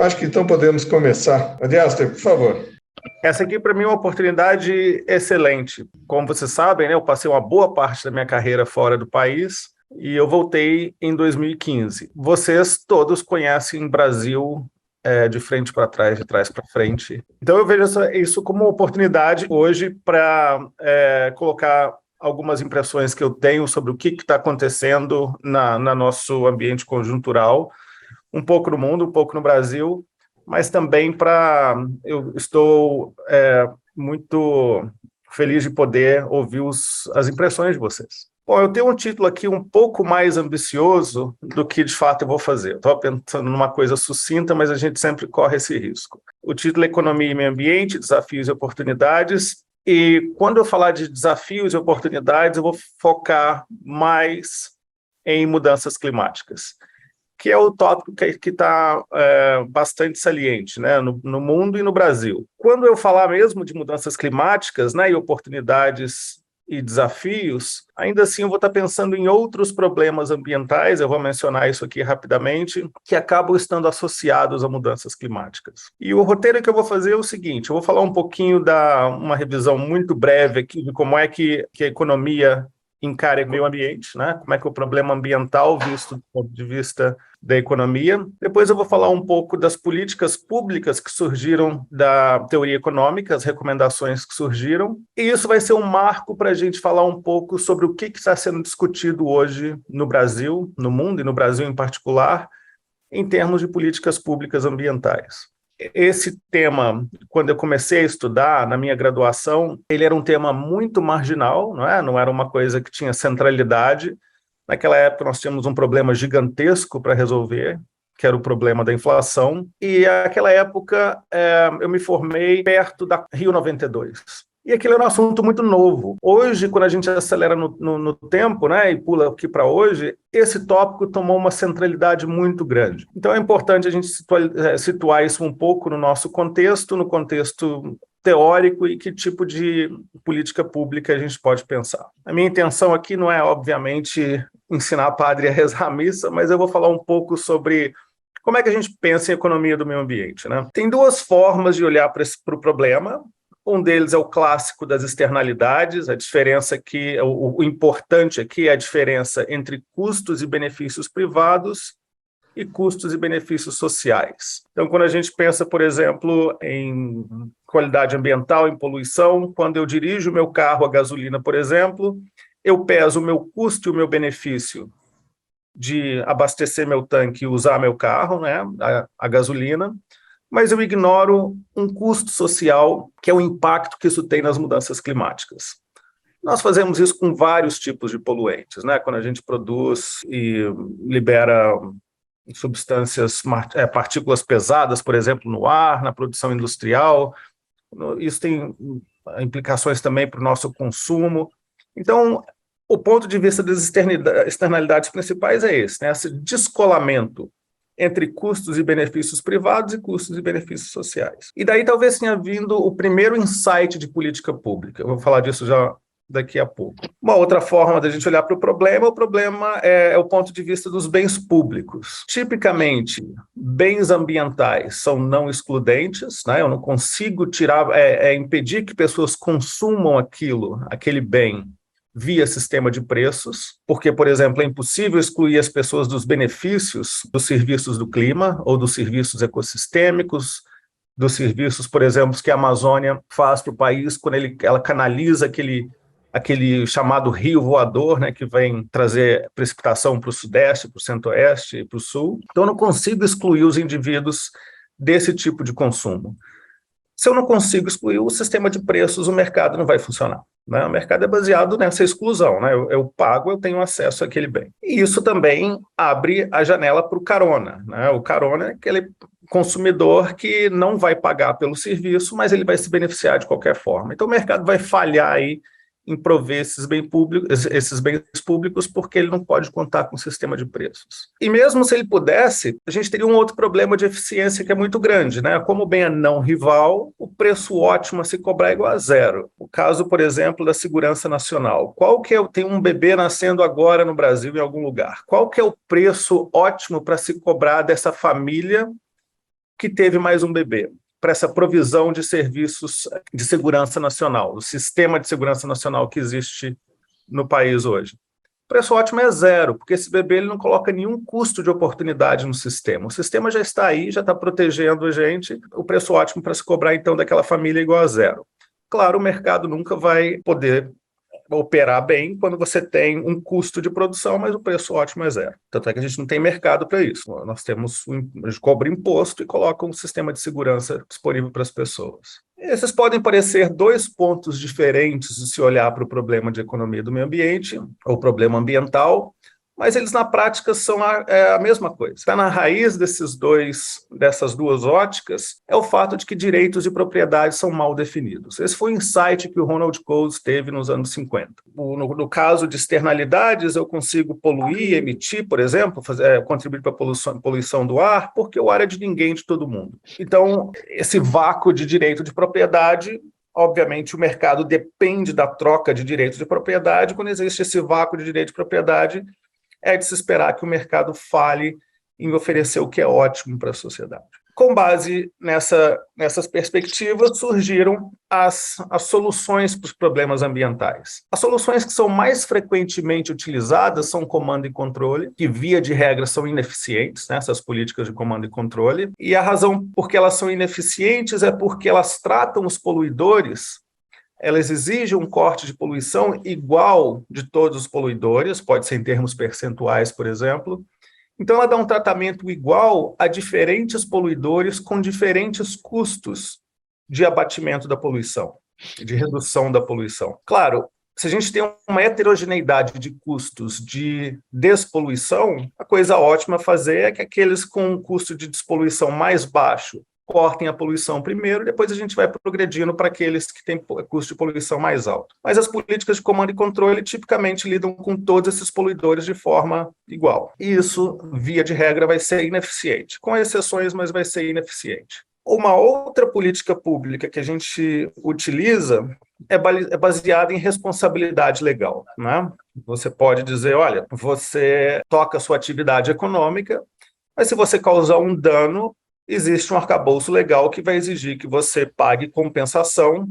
Acho que então podemos começar. Adiaster, por favor. Essa aqui, para mim, é uma oportunidade excelente. Como vocês sabem, né, eu passei uma boa parte da minha carreira fora do país e eu voltei em 2015. Vocês todos conhecem o Brasil de frente para trás, de trás para frente. Então, eu vejo isso como uma oportunidade hoje para colocar algumas impressões que eu tenho sobre o que está acontecendo no nosso ambiente conjuntural, um pouco no mundo, um pouco no Brasil, mas também eu estou muito feliz de poder ouvir as impressões de vocês. Bom, eu tenho um título aqui um pouco mais ambicioso do que, de fato, eu vou fazer. Estou pensando numa coisa sucinta, mas a gente sempre corre esse risco. O título é Economia e Meio Ambiente, Desafios e Oportunidades. E quando eu falar de desafios e oportunidades, eu vou focar mais em mudanças climáticas, que é o tópico que está bastante saliente, né, no mundo e no Brasil. Quando eu falar mesmo de mudanças climáticas, né, e oportunidades e desafios, ainda assim eu vou estar pensando em outros problemas ambientais, eu vou mencionar isso aqui rapidamente, que acabam estando associados a mudanças climáticas. E o roteiro que eu vou fazer é o seguinte: eu vou falar um pouquinho uma revisão muito breve aqui de como é que a economia encara o meio ambiente, né? Como é que o problema ambiental visto do ponto de vista da economia. Depois eu vou falar um pouco das políticas públicas que surgiram da teoria econômica, as recomendações que surgiram. E isso vai ser um marco para a gente falar um pouco sobre o que está sendo discutido hoje no Brasil, no mundo e no Brasil em particular, em termos de políticas públicas ambientais. Esse tema, quando eu comecei a estudar na minha graduação, ele era um tema muito marginal, não é? Não era uma coisa que tinha centralidade. Naquela época nós tínhamos um problema gigantesco para resolver, que era o problema da inflação, e naquela época eu me formei perto da Rio 92. E aquele era um assunto muito novo. Hoje, quando a gente acelera no tempo, né, e pula aqui para hoje, esse tópico tomou uma centralidade muito grande. Então é importante a gente situar isso um pouco no nosso contexto, no contexto teórico e que tipo de política pública a gente pode pensar. A minha intenção aqui não é, obviamente, ensinar a padre a rezar a missa, mas eu vou falar um pouco sobre como é que a gente pensa em economia do meio ambiente, né? Tem duas formas de olhar para o problema. Um deles é o clássico das externalidades, a diferença aqui, o importante aqui é a diferença entre custos e benefícios privados e custos e benefícios sociais. Então, quando a gente pensa, por exemplo, em qualidade ambiental, em poluição, quando eu dirijo o meu carro a gasolina, por exemplo, eu peso o meu custo e o meu benefício de abastecer meu tanque e usar meu carro, né, a gasolina, mas eu ignoro um custo social, que é o impacto que isso tem nas mudanças climáticas. Nós fazemos isso com vários tipos de poluentes, né? Quando a gente produz e libera substâncias, partículas pesadas, por exemplo, no ar, na produção industrial, isso tem implicações também para o nosso consumo. Então, o ponto de vista das externalidades principais é esse, né? Esse descolamento entre custos e benefícios privados e custos e benefícios sociais. E daí talvez tenha vindo o primeiro insight de política pública. Eu vou falar disso já daqui a pouco. Uma outra forma da gente olhar para o problema é o ponto de vista dos bens públicos. Tipicamente, bens ambientais são não excludentes, né? Eu não consigo impedir que pessoas consumam aquele bem via sistema de preços, porque, por exemplo, é impossível excluir as pessoas dos benefícios dos serviços do clima ou dos serviços ecossistêmicos, dos serviços, por exemplo, que a Amazônia faz para o país quando ela canaliza aquele chamado rio voador, né, que vem trazer precipitação para o sudeste, para o centro-oeste e para o sul. Então, eu não consigo excluir os indivíduos desse tipo de consumo. Se eu não consigo excluir o sistema de preços, o mercado não vai funcionar, né? O mercado é baseado nessa exclusão, né? Eu pago, eu tenho acesso àquele bem. E isso também abre a janela para o carona, né? O carona é aquele consumidor que não vai pagar pelo serviço, mas ele vai se beneficiar de qualquer forma. Então o mercado vai falhar aí em prover esses bens públicos porque ele não pode contar com o sistema de preços. E mesmo se ele pudesse, a gente teria um outro problema de eficiência que é muito grande, né? Como o bem é não rival, o preço ótimo a se cobrar é igual a zero. O caso, por exemplo, da segurança nacional. Tem um bebê nascendo agora no Brasil em algum lugar. Qual que é o preço ótimo para se cobrar dessa família que teve mais um bebê para essa provisão de serviços de segurança nacional, o sistema de segurança nacional que existe no país hoje? O preço ótimo é zero, porque esse bebê ele não coloca nenhum custo de oportunidade no sistema. O sistema já está aí, já está protegendo a gente. O preço ótimo para se cobrar, então, daquela família é igual a zero. Claro, o mercado nunca vai poder operar bem quando você tem um custo de produção, mas o preço ótimo é zero. Tanto é que a gente não tem mercado para isso. Nós temos, a gente cobra imposto e coloca um sistema de segurança disponível para as pessoas. Esses podem parecer dois pontos diferentes de se olhar para o problema de economia do meio ambiente, ou problema ambiental, mas eles na prática são a mesma coisa. Está na raiz dessas duas óticas é o fato de que direitos de propriedade são mal definidos. Esse foi o insight que o Ronald Coase teve nos anos 50. No caso de externalidades, eu consigo poluir, emitir, por exemplo, contribuir para a poluição do ar, porque o ar é de ninguém, de todo mundo. Então, esse vácuo de direito de propriedade, obviamente, o mercado depende da troca de direitos de propriedade. Quando existe esse vácuo de direito de propriedade, é de se esperar que o mercado fale em oferecer o que é ótimo para a sociedade. Com base nessas perspectivas, surgiram as soluções para os problemas ambientais. As soluções que são mais frequentemente utilizadas são comando e controle, que, via de regra, são ineficientes, né, essas políticas de comando e controle. E a razão por que elas são ineficientes é porque elas tratam os poluidores, elas exigem um corte de poluição igual de todos os poluidores, pode ser em termos percentuais, por exemplo. Então, ela dá um tratamento igual a diferentes poluidores com diferentes custos de abatimento da poluição, de redução da poluição. Claro, se a gente tem uma heterogeneidade de custos de despoluição, a coisa ótima a fazer é que aqueles com um custo de despoluição mais baixo cortem a poluição primeiro, depois a gente vai progredindo para aqueles que têm custo de poluição mais alto. Mas as políticas de comando e controle tipicamente lidam com todos esses poluidores de forma igual. E isso, via de regra, vai ser ineficiente. Com exceções, mas vai ser ineficiente. Uma outra política pública que a gente utiliza é baseada em responsabilidade legal, né? Você pode dizer, olha, você toca a sua atividade econômica, mas se você causar um dano, existe um arcabouço legal que vai exigir que você pague compensação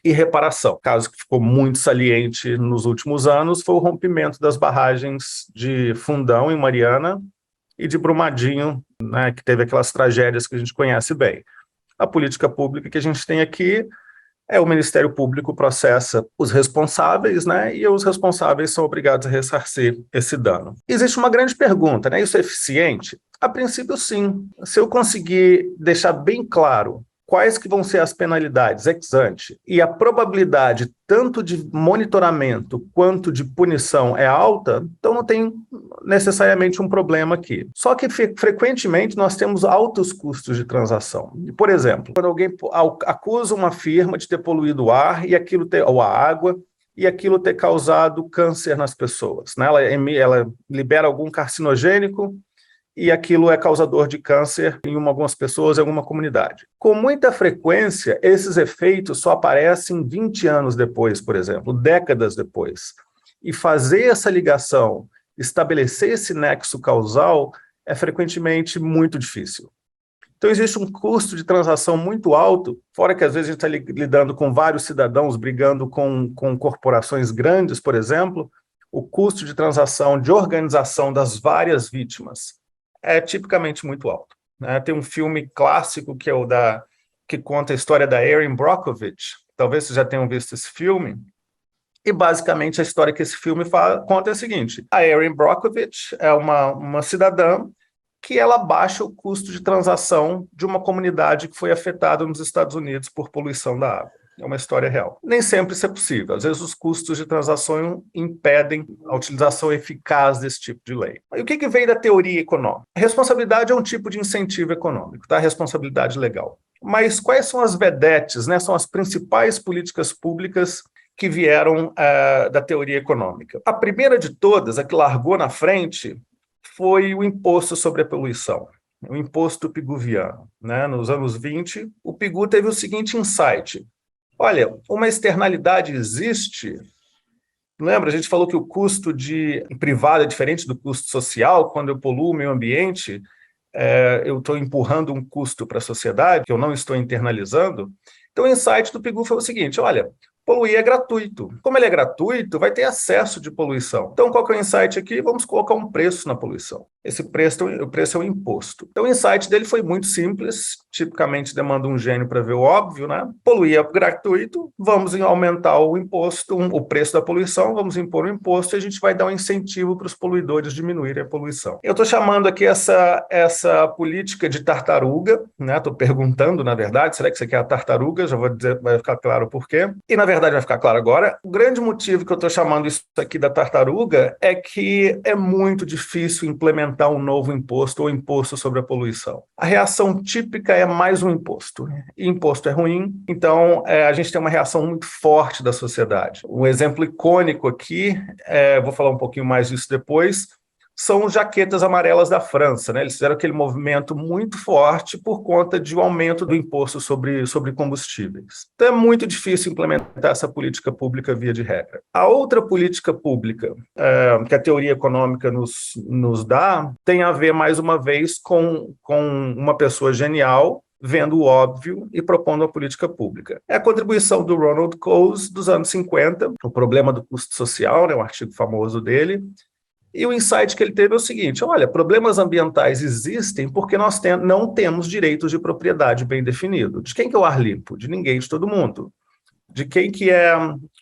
e reparação. O caso que ficou muito saliente nos últimos anos foi o rompimento das barragens de Fundão, em Mariana, e de Brumadinho, né, que teve aquelas tragédias que a gente conhece bem. A política pública que a gente tem aqui é o Ministério Público processa os responsáveis, né, e os responsáveis são obrigados a ressarcir esse dano. Existe uma grande pergunta, né? Isso é eficiente? A princípio, sim. Se eu conseguir deixar bem claro quais que vão ser as penalidades ex ante e a probabilidade tanto de monitoramento quanto de punição é alta, então não tem necessariamente um problema aqui. Só que frequentemente nós temos altos custos de transação. Por exemplo, quando alguém acusa uma firma de ter poluído o ar ou a água e aquilo ter causado câncer nas pessoas, né? Ela libera algum carcinogênico e aquilo é causador de câncer em algumas pessoas, em alguma comunidade. Com muita frequência, esses efeitos só aparecem 20 anos depois, por exemplo, décadas depois. E fazer essa ligação, estabelecer esse nexo causal, é frequentemente muito difícil. Então, existe um custo de transação muito alto, fora que às vezes a gente está lidando com vários cidadãos brigando com corporações grandes, por exemplo, o custo de transação, de organização das várias vítimas, é tipicamente muito alto, né? Tem um filme clássico que conta a história da Erin Brockovich, talvez vocês já tenham visto esse filme, e basicamente a história que esse filme conta é a seguinte: a Erin Brockovich é uma cidadã que ela baixa o custo de transação de uma comunidade que foi afetada nos Estados Unidos por poluição da água. É uma história real. Nem sempre isso é possível. Às vezes os custos de transação impedem a utilização eficaz desse tipo de lei. E o que vem da teoria econômica? A responsabilidade é um tipo de incentivo econômico, tá? A responsabilidade legal. Mas quais são as vedetes, né? São as principais políticas públicas que vieram da teoria econômica. A primeira de todas, a que largou na frente, foi o imposto sobre a poluição, o imposto piguviano, né? Nos anos 20, o Pigu teve o seguinte insight: olha, uma externalidade existe. Lembra, a gente falou que o custo privado é diferente do custo social, quando eu poluo o meio ambiente, eu estou empurrando um custo para a sociedade, que eu não estou internalizando. Então, o insight do PIGU foi o seguinte: olha, poluir é gratuito. Como ele é gratuito, vai ter excesso de poluição. Então, qual que é o insight aqui? Vamos colocar um preço na poluição. Esse preço, o preço é o imposto. Então, o insight dele foi muito simples, tipicamente demanda um gênio para ver o óbvio, né? Poluir é gratuito, vamos aumentar o imposto, o preço da poluição, vamos impor o imposto e a gente vai dar um incentivo para os poluidores diminuírem a poluição. Eu estou chamando aqui essa política de tartaruga, né? Estou perguntando, na verdade, será que isso aqui é a tartaruga? Já vou dizer, vai ficar claro o porquê. E, na verdade, vai ficar claro agora. O grande motivo que eu estou chamando isso aqui da tartaruga é que é muito difícil implementar um novo imposto ou imposto sobre a poluição. A reação típica é mais um imposto. E imposto é ruim, então a gente tem uma reação muito forte da sociedade. Um exemplo icônico aqui, vou falar um pouquinho mais disso depois, são os jaquetas amarelas da França, né? Eles fizeram aquele movimento muito forte por conta de um aumento do imposto sobre combustíveis. Então é muito difícil implementar essa política pública via de regra. A outra política pública que a teoria econômica nos dá tem a ver, mais uma vez, com uma pessoa genial vendo o óbvio e propondo uma política pública. É a contribuição do Ronald Coase dos anos 50, o problema do custo social, né, um artigo famoso dele. E o insight que ele teve é o seguinte: olha, problemas ambientais existem porque nós não temos direitos de propriedade bem definido. De quem que é o ar limpo? De ninguém, de todo mundo. De quem que é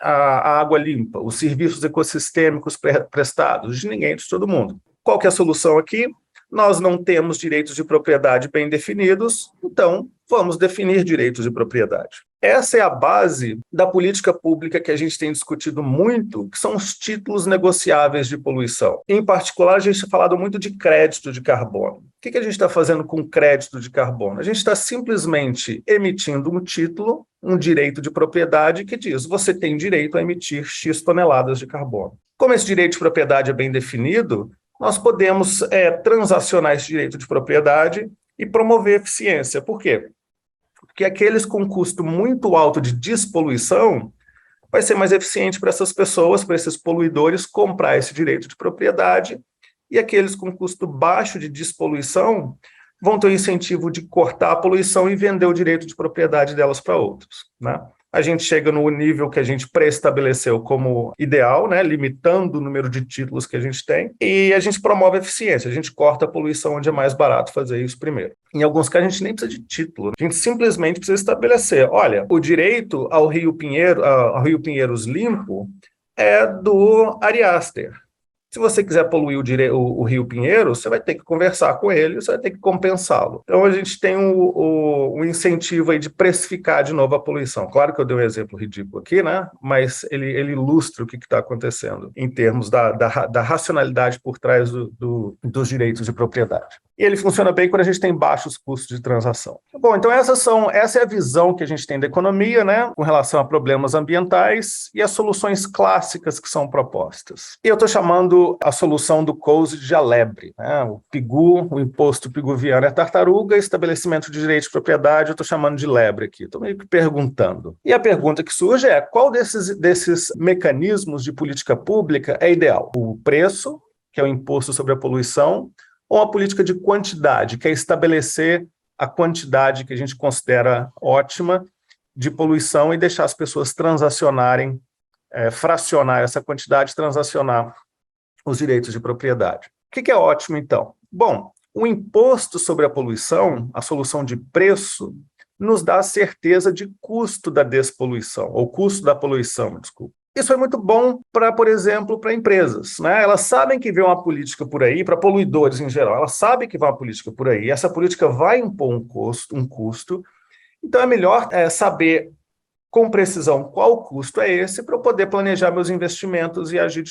a água limpa? Os serviços ecossistêmicos prestados? De ninguém, de todo mundo. Qual que é a solução aqui? Nós não temos direitos de propriedade bem definidos, então vamos definir direitos de propriedade. Essa é a base da política pública que a gente tem discutido muito, que são os títulos negociáveis de poluição. Em particular, a gente tem falado muito de crédito de carbono. O que a gente está fazendo com crédito de carbono? A gente está simplesmente emitindo um título, um direito de propriedade que diz: você tem direito a emitir X toneladas de carbono. Como esse direito de propriedade é bem definido, nós podemos transacionar esse direito de propriedade e promover eficiência. Por quê? Porque aqueles com custo muito alto de despoluição vai ser mais eficiente para essas pessoas, para esses poluidores, comprar esse direito de propriedade, e aqueles com custo baixo de despoluição vão ter o incentivo de cortar a poluição e vender o direito de propriedade delas para outros, né? A gente chega no nível que a gente pré-estabeleceu como ideal, né, limitando o número de títulos que a gente tem, e a gente promove a eficiência, a gente corta a poluição onde é mais barato fazer isso primeiro. Em alguns casos, a gente nem precisa de título, a gente simplesmente precisa estabelecer: olha, o direito ao Rio Pinheiros limpo é do Ari Aster. Se você quiser poluir o Rio Pinheiros, você vai ter que conversar com ele, você vai ter que compensá-lo. Então, a gente tem o incentivo aí de precificar de novo a poluição. Claro que eu dei um exemplo ridículo aqui, né? Mas ele ilustra o que está acontecendo em termos da racionalidade por trás dos direitos de propriedade. E ele funciona bem quando a gente tem baixos custos de transação. Bom, então essa é a visão que a gente tem da economia, né, com relação a problemas ambientais e as soluções clássicas que são propostas. E eu estou chamando a solução do Coase de alebre, né? O PIGU, o imposto piguviano é tartaruga, estabelecimento de direito de propriedade, eu estou chamando de lebre aqui. Estou meio que perguntando. E a pergunta que surge é: qual desses mecanismos de política pública é ideal? O preço, que é o imposto sobre a poluição, ou a política de quantidade, que é estabelecer a quantidade que a gente considera ótima de poluição e deixar as pessoas transacionarem, fracionar essa quantidade, transacionar os direitos de propriedade. O que é ótimo, então? Bom, o imposto sobre a poluição, a solução de preço, nos dá a certeza de custo da despoluição, ou custo da poluição, desculpa. Isso é muito bom para, por exemplo, para empresas, né? Elas sabem que vem uma política por aí, para poluidores em geral, elas sabem que vem uma política por aí, essa política vai impor um custo, então é melhor saber com precisão qual custo é esse para eu poder planejar meus investimentos e agir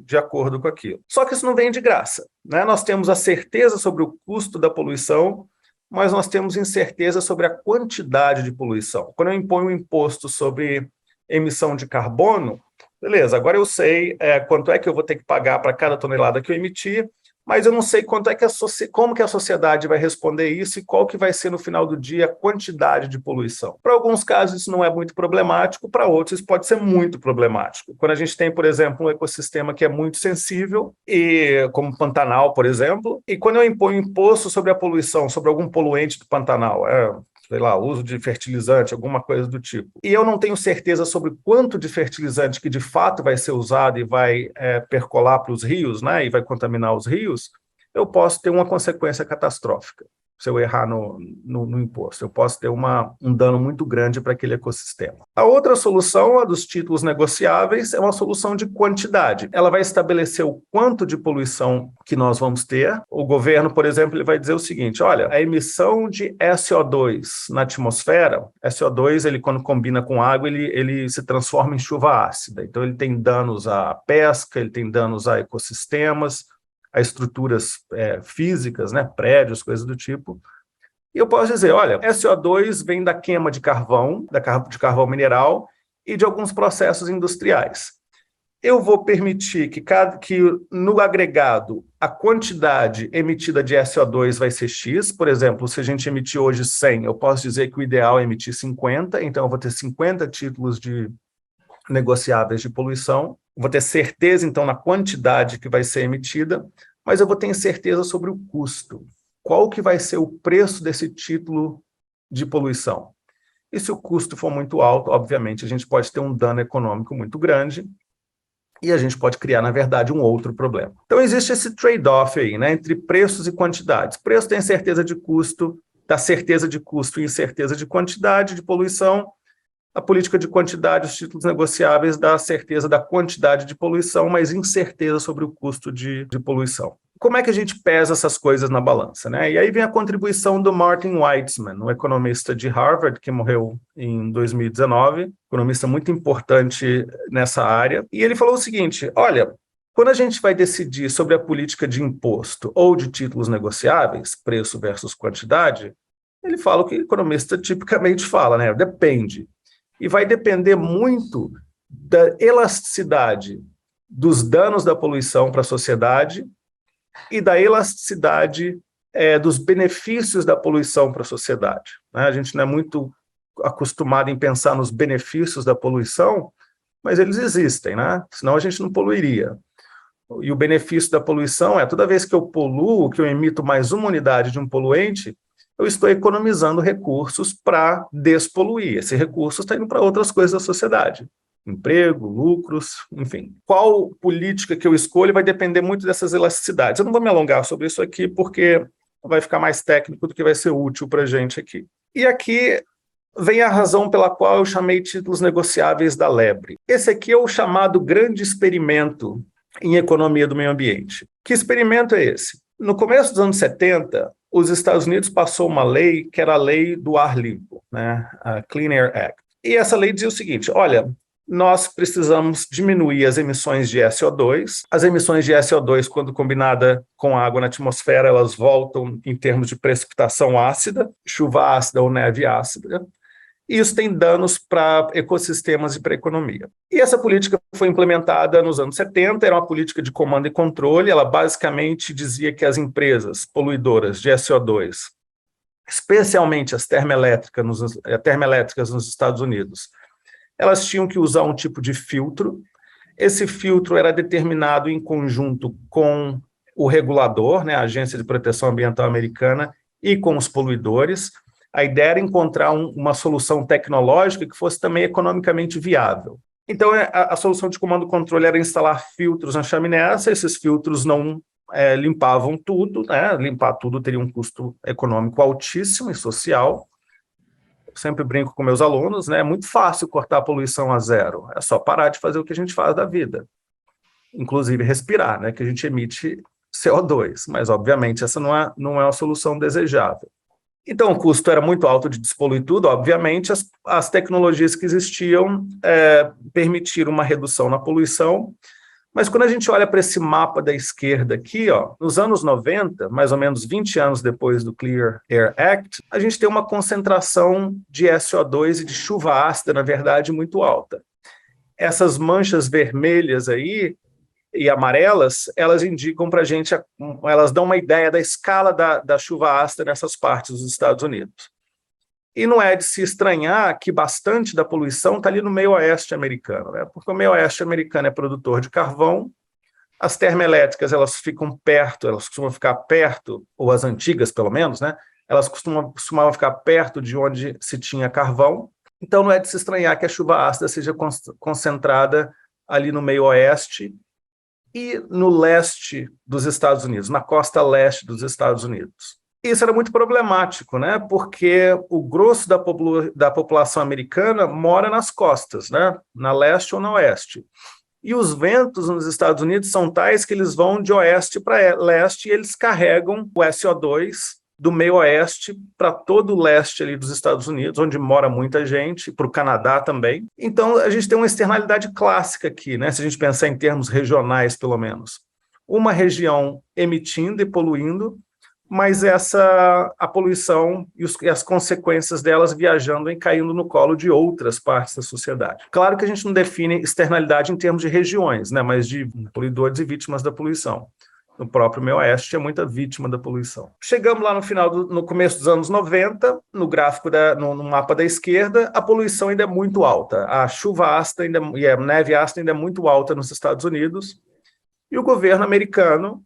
de acordo com aquilo. Só que isso não vem de graça, né? Nós temos a certeza sobre o custo da poluição, mas nós temos incerteza sobre a quantidade de poluição. Quando eu imponho um imposto sobre emissão de carbono, beleza, agora eu sei quanto é que eu vou ter que pagar para cada tonelada que eu emitir, mas eu não sei como que a sociedade vai responder isso e qual que vai ser, no final do dia, a quantidade de poluição. Para alguns casos, isso não é muito problemático, para outros, isso pode ser muito problemático. Quando a gente tem, por exemplo, um ecossistema que é muito sensível, como Pantanal, por exemplo, e quando eu imponho imposto sobre a poluição, sobre algum poluente do Pantanal, sei lá, uso de fertilizante, alguma coisa do tipo. E eu não tenho certeza sobre quanto de fertilizante que de fato vai ser usado e vai percolar para os rios, né, e vai contaminar os rios, eu posso ter uma consequência catastrófica se eu errar no imposto. Eu posso ter um dano muito grande para aquele ecossistema. A outra solução, a dos títulos negociáveis, é uma solução de quantidade. Ela vai estabelecer o quanto de poluição que nós vamos ter. O governo, por exemplo, ele vai dizer o seguinte: olha, a emissão de SO2 na atmosfera, SO2, ele, quando combina com água, ele se transforma em chuva ácida. Então, ele tem danos à pesca, ele tem danos a ecossistemas, a estruturas físicas, né, prédios, coisas do tipo. E eu posso dizer, olha, SO2 vem da queima de carvão, de carvão mineral e de alguns processos industriais. Eu vou permitir que no agregado a quantidade emitida de SO2 vai ser X. Por exemplo, se a gente emitir hoje 100, eu posso dizer que o ideal é emitir 50, então eu vou ter 50 títulos de negociáveis de poluição. Vou ter certeza, então, na quantidade que vai ser emitida, mas eu vou ter certeza sobre o custo. Qual que vai ser o preço desse título de poluição? E se o custo for muito alto, obviamente, a gente pode ter um dano econômico muito grande e a gente pode criar, na verdade, um outro problema. Então, existe esse trade-off aí, né, entre preços e quantidades. Preço tem certeza de custo, dá certeza de custo e incerteza de quantidade de poluição. A política de quantidade, os títulos negociáveis, dá certeza da quantidade de poluição, mas incerteza sobre o custo de poluição. Como é que a gente pesa essas coisas na balança, né? E aí vem a contribuição do Martin Weitzman, um economista de Harvard, que morreu em 2019, economista muito importante nessa área. E ele falou o seguinte: olha, quando a gente vai decidir sobre a política de imposto ou de títulos negociáveis, preço versus quantidade, ele fala o que o economista tipicamente fala, né? Depende. E vai depender muito da elasticidade dos danos da poluição para a sociedade e da elasticidade dos benefícios da poluição para a sociedade, né? A gente não é muito acostumado em pensar nos benefícios da poluição, mas eles existem, né? Senão a gente não poluiria. E o benefício da poluição é, toda vez que eu poluo, que eu emito mais uma unidade de um poluente, eu estou economizando recursos para despoluir. Esse recurso está indo para outras coisas da sociedade. Emprego, lucros, enfim. Qual política que eu escolho vai depender muito dessas elasticidades. Eu não vou me alongar sobre isso aqui, porque vai ficar mais técnico do que vai ser útil para a gente aqui. E aqui vem a razão pela qual eu chamei títulos negociáveis da lebre. Esse aqui é o chamado grande experimento em economia do meio ambiente. Que experimento é esse? No começo dos anos 70, os Estados Unidos passou uma lei que era a lei do ar limpo, né? A Clean Air Act. E essa lei dizia o seguinte: olha, nós precisamos diminuir as emissões de SO2. As emissões de SO2, quando combinada com a água na atmosfera, elas voltam em termos de precipitação ácida, chuva ácida ou neve ácida. E isso tem danos para ecossistemas e para a economia. E essa política foi implementada nos anos 70, era uma política de comando e controle. Ela basicamente dizia que as empresas poluidoras de SO2, especialmente as termoelétricas nos Estados Unidos, elas tinham que usar um tipo de filtro. Esse filtro era determinado em conjunto com o regulador, né, a Agência de Proteção Ambiental Americana, e com os poluidores. A ideia era encontrar uma solução tecnológica que fosse também economicamente viável. Então, a solução de comando e controle era instalar filtros na chaminé. Esses filtros não limpavam tudo, né? Limpar tudo teria um custo econômico altíssimo e social. Eu sempre brinco com meus alunos, né? É muito fácil cortar a poluição a zero. É só parar de fazer o que a gente faz da vida. Inclusive respirar, né? Que a gente emite CO2. Mas, obviamente, essa não é uma solução desejável. Então, o custo era muito alto de despoluir tudo. Obviamente, as tecnologias que existiam permitiram uma redução na poluição, mas quando a gente olha para esse mapa da esquerda aqui, ó, nos anos 90, mais ou menos 20 anos depois do Clean Air Act, a gente tem uma concentração de SO2 e de chuva ácida, na verdade, muito alta. Essas manchas vermelhas aí, e amarelas, elas indicam para a gente, elas dão uma ideia da escala da chuva ácida nessas partes dos Estados Unidos. E não é de se estranhar que bastante da poluição está ali no meio oeste americano, né? Porque o meio oeste americano é produtor de carvão, as termoelétricas elas ficam perto, elas costumam ficar perto, ou as antigas pelo menos, né? Elas costumavam ficar perto de onde se tinha carvão, então não é de se estranhar que a chuva ácida seja concentrada ali no meio oeste e no leste dos Estados Unidos, na costa leste dos Estados Unidos. Isso era muito problemático, né? Porque o grosso da população americana mora nas costas, né? Na leste ou na oeste. E os ventos nos Estados Unidos são tais que eles vão de oeste para leste e eles carregam o SO2 do meio oeste para todo o leste ali dos Estados Unidos, onde mora muita gente, para o Canadá também. Então, a gente tem uma externalidade clássica aqui, né? Se a gente pensar em termos regionais, pelo menos. Uma região emitindo e poluindo, mas a poluição e as consequências delas viajando e caindo no colo de outras partes da sociedade. Claro que a gente não define externalidade em termos de regiões, né, mas de poluidores e vítimas da poluição. No próprio meio oeste é muita vítima da poluição. Chegamos lá no começo dos anos 90, no gráfico, no mapa da esquerda, a poluição ainda é muito alta. A chuva ácida e a neve ácida ainda é muito alta nos Estados Unidos, e o governo americano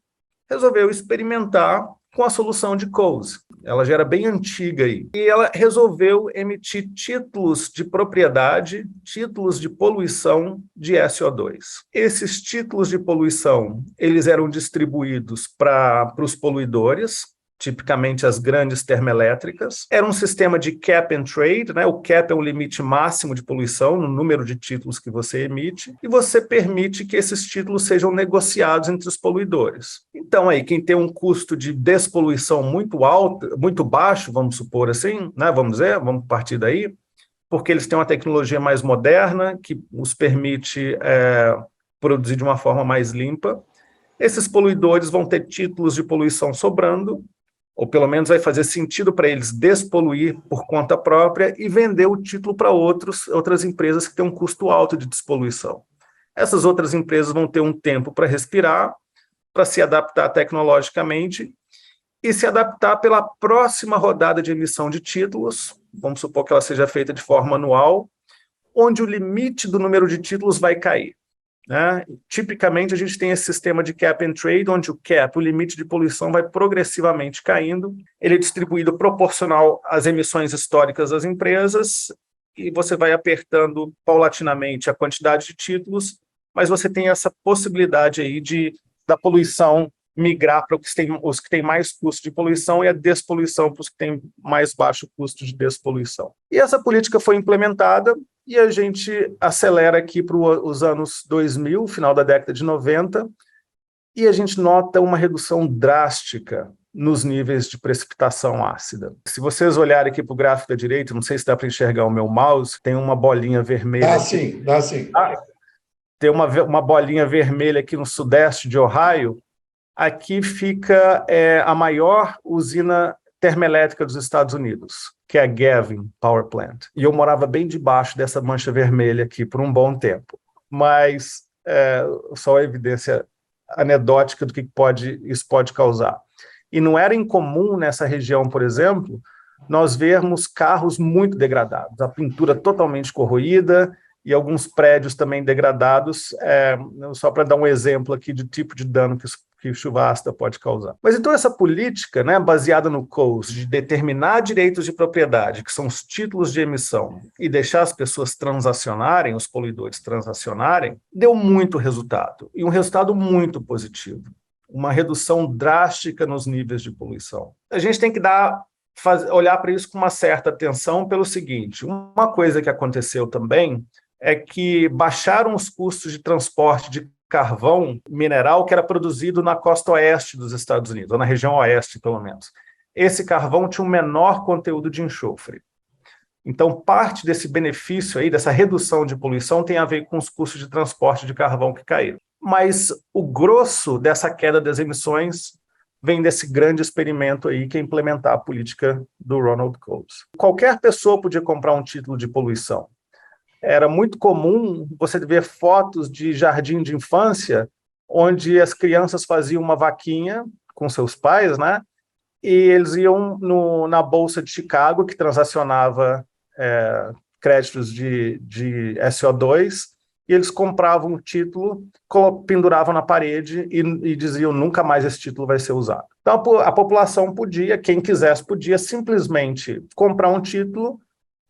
resolveu experimentar com a solução de Coase. Ela já era bem antiga aí. E ela resolveu emitir títulos de propriedade, títulos de poluição de SO2. Esses títulos de poluição, eles eram distribuídos para os poluidores, tipicamente as grandes termoelétricas. Era um sistema de cap and trade, né? O cap é o limite máximo de poluição no número de títulos que você emite, e você permite que esses títulos sejam negociados entre os poluidores. Então, aí, quem tem um custo de despoluição muito alto, muito baixo, vamos supor assim, né? Vamos partir daí, porque eles têm uma tecnologia mais moderna, que os permite produzir de uma forma mais limpa. Esses poluidores vão ter títulos de poluição sobrando, ou pelo menos vai fazer sentido para eles despoluir por conta própria e vender o título para outras empresas que têm um custo alto de despoluição. Essas outras empresas vão ter um tempo para respirar, para se adaptar tecnologicamente e se adaptar pela próxima rodada de emissão de títulos, vamos supor que ela seja feita de forma anual, onde o limite do número de títulos vai cair. Né? Tipicamente, a gente tem esse sistema de cap and trade, onde o limite de poluição, vai progressivamente caindo. Ele é distribuído proporcional às emissões históricas das empresas, e você vai apertando paulatinamente a quantidade de títulos, mas você tem essa possibilidade aí da poluição migrar para os que têm mais custo de poluição e a despoluição para os que têm mais baixo custo de despoluição. E essa política foi implementada, e a gente acelera aqui para os anos 2000, final da década de 90, e a gente nota uma redução drástica nos níveis de precipitação ácida. Se vocês olharem aqui para o gráfico da direita, não sei se dá para enxergar o meu mouse, tem uma bolinha vermelha. Dá sim. Tem uma bolinha vermelha aqui no sudeste de Ohio. Aqui fica a maior usina termoelétrica dos Estados Unidos, que é a Gavin Power Plant. E eu morava bem debaixo dessa mancha vermelha aqui por um bom tempo. Mas só a evidência anedótica do que isso pode causar. E não era incomum nessa região, por exemplo, nós vermos carros muito degradados, a pintura totalmente corroída e alguns prédios também degradados, só para dar um exemplo aqui de tipo de dano que chuva ácida pode causar. Mas então essa política, né, baseada no Coase, de determinar direitos de propriedade, que são os títulos de emissão, e deixar as pessoas transacionarem, os poluidores transacionarem, deu muito resultado, e um resultado muito positivo. Uma redução drástica nos níveis de poluição. A gente tem que olhar para isso com uma certa atenção pelo seguinte: uma coisa que aconteceu também é que baixaram os custos de transporte de carvão mineral que era produzido na costa oeste dos Estados Unidos, ou na região oeste, pelo menos. Esse carvão tinha um menor conteúdo de enxofre. Então, parte desse benefício aí, dessa redução de poluição, tem a ver com os custos de transporte de carvão que caíram. Mas o grosso dessa queda das emissões vem desse grande experimento aí, que é implementar a política do Ronald Coase. Qualquer pessoa podia comprar um título de poluição. Era muito comum você ver fotos de jardim de infância onde as crianças faziam uma vaquinha com seus pais, né? E eles iam na Bolsa de Chicago, que transacionava créditos de SO2, e eles compravam o título, penduravam na parede e diziam nunca mais esse título vai ser usado. Então a população podia, quem quisesse podia simplesmente comprar um título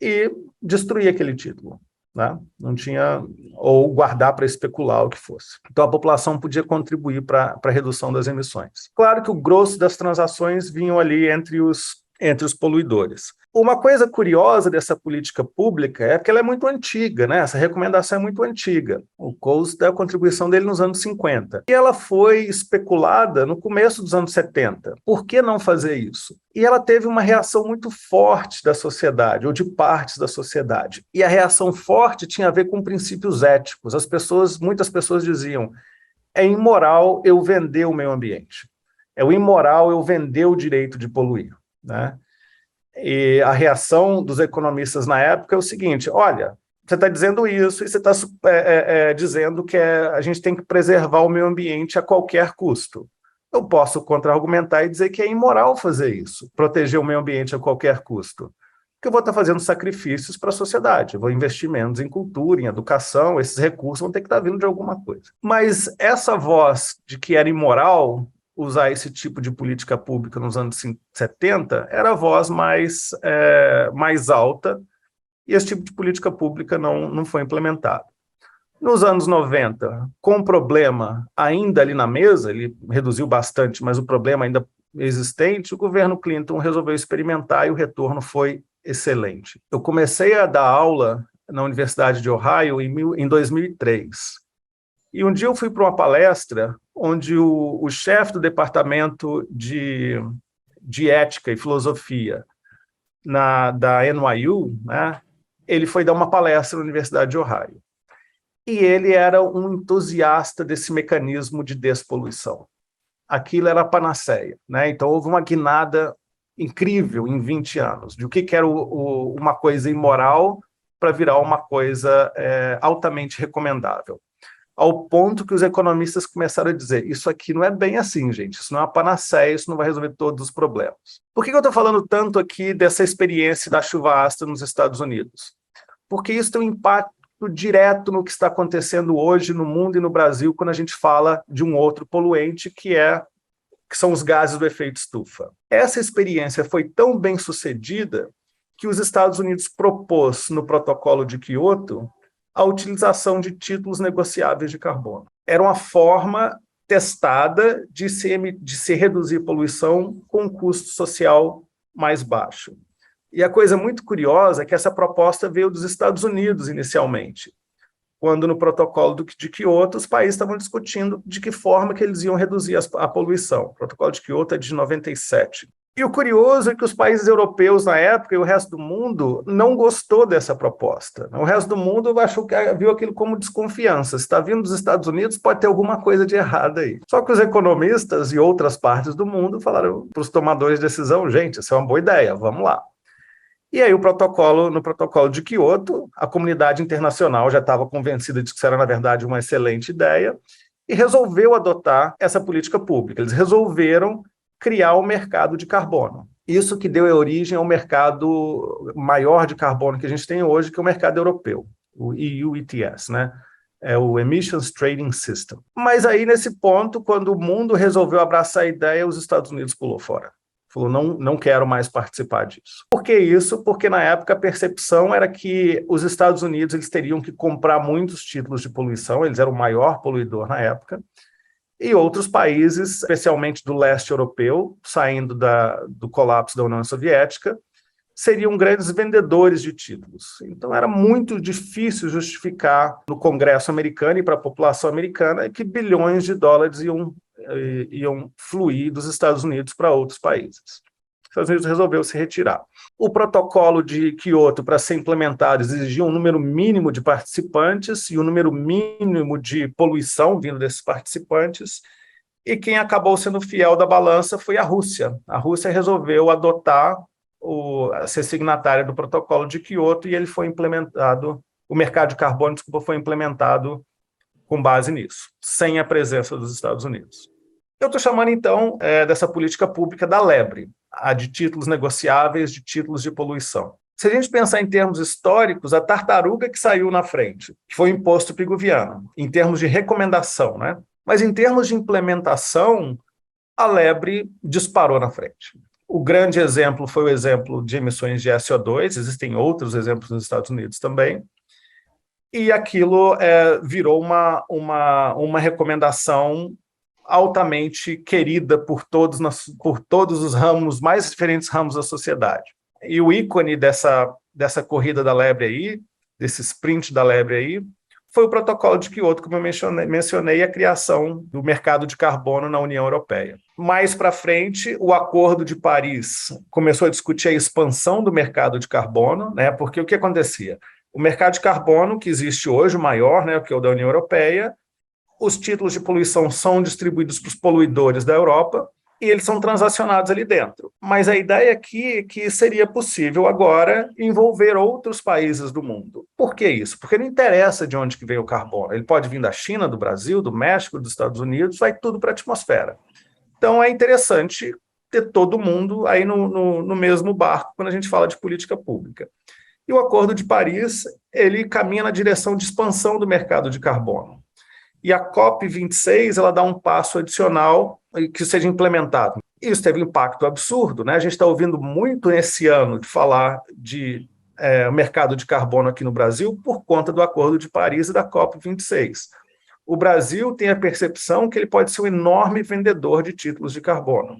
e destruir aquele título, né? Não tinha, ou guardar para especular o que fosse. Então a população podia contribuir para a redução das emissões. Claro que o grosso das transações vinham ali entre os poluidores. Uma coisa curiosa dessa política pública é que ela é muito antiga, né? Essa recomendação é muito antiga. O Coase deu a contribuição dele nos anos 50. E ela foi especulada no começo dos anos 70. Por que não fazer isso? E ela teve uma reação muito forte da sociedade, ou de partes da sociedade. E a reação forte tinha a ver com princípios éticos. Muitas pessoas diziam, é imoral eu vender o meio ambiente. É imoral eu vender o direito de poluir, né? E a reação dos economistas na época é o seguinte, olha, você está dizendo isso e você está dizendo que a gente tem que preservar o meio ambiente a qualquer custo. Eu posso contra-argumentar e dizer que é imoral fazer isso, proteger o meio ambiente a qualquer custo. Porque eu vou estar fazendo sacrifícios para a sociedade, eu vou investir menos em cultura, em educação, esses recursos vão ter que estar vindo de alguma coisa. Mas essa voz de que era imoral usar esse tipo de política pública nos anos 70 era a voz mais alta, e esse tipo de política pública não foi implementado. Nos anos 90, com o problema ainda ali na mesa, ele reduziu bastante, mas o problema ainda existente, o governo Clinton resolveu experimentar e o retorno foi excelente. Eu comecei a dar aula na Universidade de Ohio em 2003. E um dia eu fui para uma palestra onde o chefe do departamento de ética e filosofia da NYU, né, ele foi dar uma palestra na Universidade de Ohio. E ele era um entusiasta desse mecanismo de despoluição. Aquilo era a panaceia, né? Então houve uma guinada incrível em 20 anos, de o que era uma coisa imoral para virar uma coisa altamente recomendável. Ao ponto que os economistas começaram a dizer, isso aqui não é bem assim, gente, isso não é uma panaceia, isso não vai resolver todos os problemas. Por que eu estou falando tanto aqui dessa experiência da chuva ácida nos Estados Unidos? Porque isso tem um impacto direto no que está acontecendo hoje no mundo e no Brasil quando a gente fala de um outro poluente que são os gases do efeito estufa. Essa experiência foi tão bem sucedida que os Estados Unidos propôs no protocolo de Kyoto a utilização de títulos negociáveis de carbono. Era uma forma testada de se reduzir poluição com um custo social mais baixo. E a coisa muito curiosa é que essa proposta veio dos Estados Unidos inicialmente, quando no protocolo de Kyoto os países estavam discutindo de que forma que eles iam reduzir a poluição. O protocolo de Kyoto é de 97. E o curioso é que os países europeus na época e o resto do mundo não gostou dessa proposta. O resto do mundo viu aquilo como desconfiança. Se está vindo dos Estados Unidos, pode ter alguma coisa de errado aí. Só que os economistas e outras partes do mundo falaram para os tomadores de decisão, gente, isso é uma boa ideia, vamos lá. E aí no protocolo de Kyoto, a comunidade internacional já estava convencida de que isso era, na verdade, uma excelente ideia e resolveu adotar essa política pública. Eles resolveram criar o mercado de carbono. Isso que deu origem ao mercado maior de carbono que a gente tem hoje, que é o mercado europeu, o EU ETS, né? É o Emissions Trading System. Mas aí, nesse ponto, quando o mundo resolveu abraçar a ideia, os Estados Unidos pulou fora. Falou, não quero mais participar disso. Por que isso? Porque, na época, a percepção era que os Estados Unidos eles teriam que comprar muitos títulos de poluição, eles eram o maior poluidor na época, e outros países, especialmente do leste europeu, saindo do colapso da União Soviética, seriam grandes vendedores de títulos. Então, era muito difícil justificar no Congresso americano e para a população americana que bilhões de dólares iam fluir dos Estados Unidos para outros países. Os Estados Unidos resolveu se retirar. O protocolo de Kyoto, para ser implementado, exigia um número mínimo de participantes e um número mínimo de poluição vindo desses participantes, e quem acabou sendo fiel da balança foi a Rússia. A Rússia resolveu ser signatária do protocolo de Kyoto e ele foi implementado, o mercado de carbono, foi implementado com base nisso, sem a presença dos Estados Unidos. Eu estou chamando, então, dessa política pública da lebre, a de títulos negociáveis, de títulos de poluição. Se a gente pensar em termos históricos, a tartaruga que saiu na frente, que foi o imposto piguviano, em termos de recomendação, né? Mas em termos de implementação, a lebre disparou na frente. O grande exemplo foi o exemplo de emissões de SO2, existem outros exemplos nos Estados Unidos também, e aquilo virou uma recomendação altamente querida por todos os ramos, mais diferentes ramos da sociedade. E o ícone dessa corrida da lebre aí, desse sprint da lebre aí, foi o protocolo de Kyoto, como eu mencionei, a criação do mercado de carbono na União Europeia. Mais para frente, o Acordo de Paris começou a discutir a expansão do mercado de carbono, né? Porque o que acontecia? O mercado de carbono, que existe hoje, o maior, né, que é o da União Europeia, os títulos de poluição são distribuídos para os poluidores da Europa e eles são transacionados ali dentro. Mas a ideia aqui é que seria possível agora envolver outros países do mundo. Por que isso? Porque não interessa de onde que vem o carbono. Ele pode vir da China, do Brasil, do México, dos Estados Unidos, vai tudo para a atmosfera. Então é interessante ter todo mundo aí no mesmo barco quando a gente fala de política pública. E o Acordo de Paris, ele caminha na direção de expansão do mercado de carbono. E a COP26, ela dá um passo adicional que seja implementado. Isso teve um impacto absurdo, né? A gente está ouvindo muito nesse ano de falar de mercado de carbono aqui no Brasil por conta do Acordo de Paris e da COP26. O Brasil tem a percepção que ele pode ser um enorme vendedor de títulos de carbono.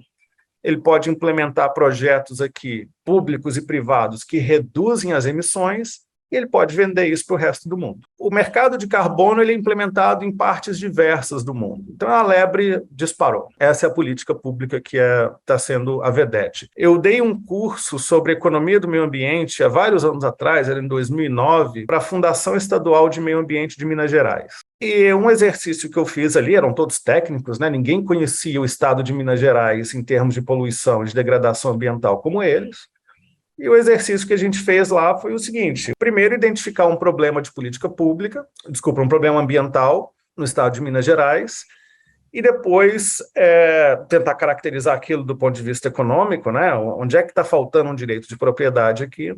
Ele pode implementar projetos aqui, públicos e privados, que reduzem as emissões, e ele pode vender isso para o resto do mundo. O mercado de carbono ele é implementado em partes diversas do mundo. Então, a lebre disparou. Essa é a política pública que está sendo a vedete. Eu dei um curso sobre economia do meio ambiente há vários anos atrás, era em 2009, para a Fundação Estadual de Meio Ambiente de Minas Gerais. E um exercício que eu fiz ali, eram todos técnicos, né? Ninguém conhecia o estado de Minas Gerais em termos de poluição e de degradação ambiental como eles. E o exercício que a gente fez lá foi o seguinte: primeiro, identificar um problema de política pública, um problema ambiental no estado de Minas Gerais, e depois tentar caracterizar aquilo do ponto de vista econômico, né? Onde é que está faltando um direito de propriedade aqui,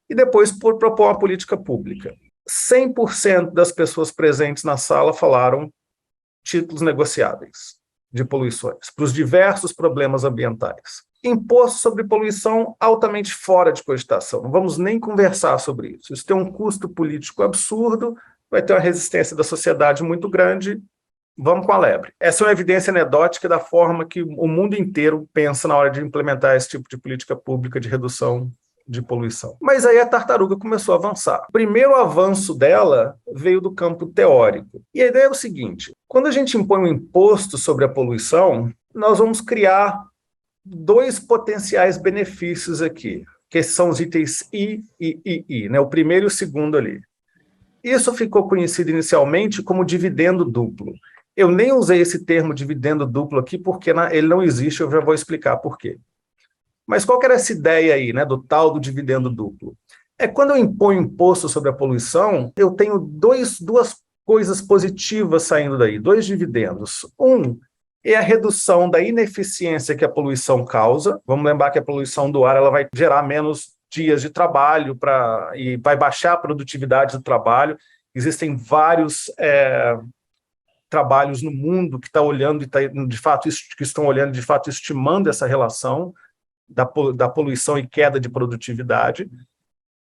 e depois propor uma política pública. 100% das pessoas presentes na sala falaram títulos negociáveis de poluições, para os diversos problemas ambientais. Imposto sobre poluição altamente fora de cogitação. Não vamos nem conversar sobre isso. Isso tem um custo político absurdo, vai ter uma resistência da sociedade muito grande. Vamos com a lebre. Essa é uma evidência anedótica da forma que o mundo inteiro pensa na hora de implementar esse tipo de política pública de redução de poluição. Mas aí a tartaruga começou a avançar. O primeiro avanço dela veio do campo teórico. E a ideia é o seguinte: quando a gente impõe um imposto sobre a poluição, nós vamos criar dois potenciais benefícios aqui, que são os itens I e II, né? O primeiro e o segundo ali. Isso ficou conhecido inicialmente como dividendo duplo. Eu nem usei esse termo dividendo duplo aqui porque ele não existe, eu já vou explicar por quê. Mas qual que era essa ideia aí, né, do tal do dividendo duplo? Quando eu imponho imposto sobre a poluição, eu tenho duas coisas positivas saindo daí, dois dividendos. Um é a redução da ineficiência que a poluição causa. Vamos lembrar que a poluição do ar ela vai gerar menos dias de trabalho e vai baixar a produtividade do trabalho. Existem vários trabalhos no mundo que estão olhando de fato estimando essa relação da poluição e queda de produtividade,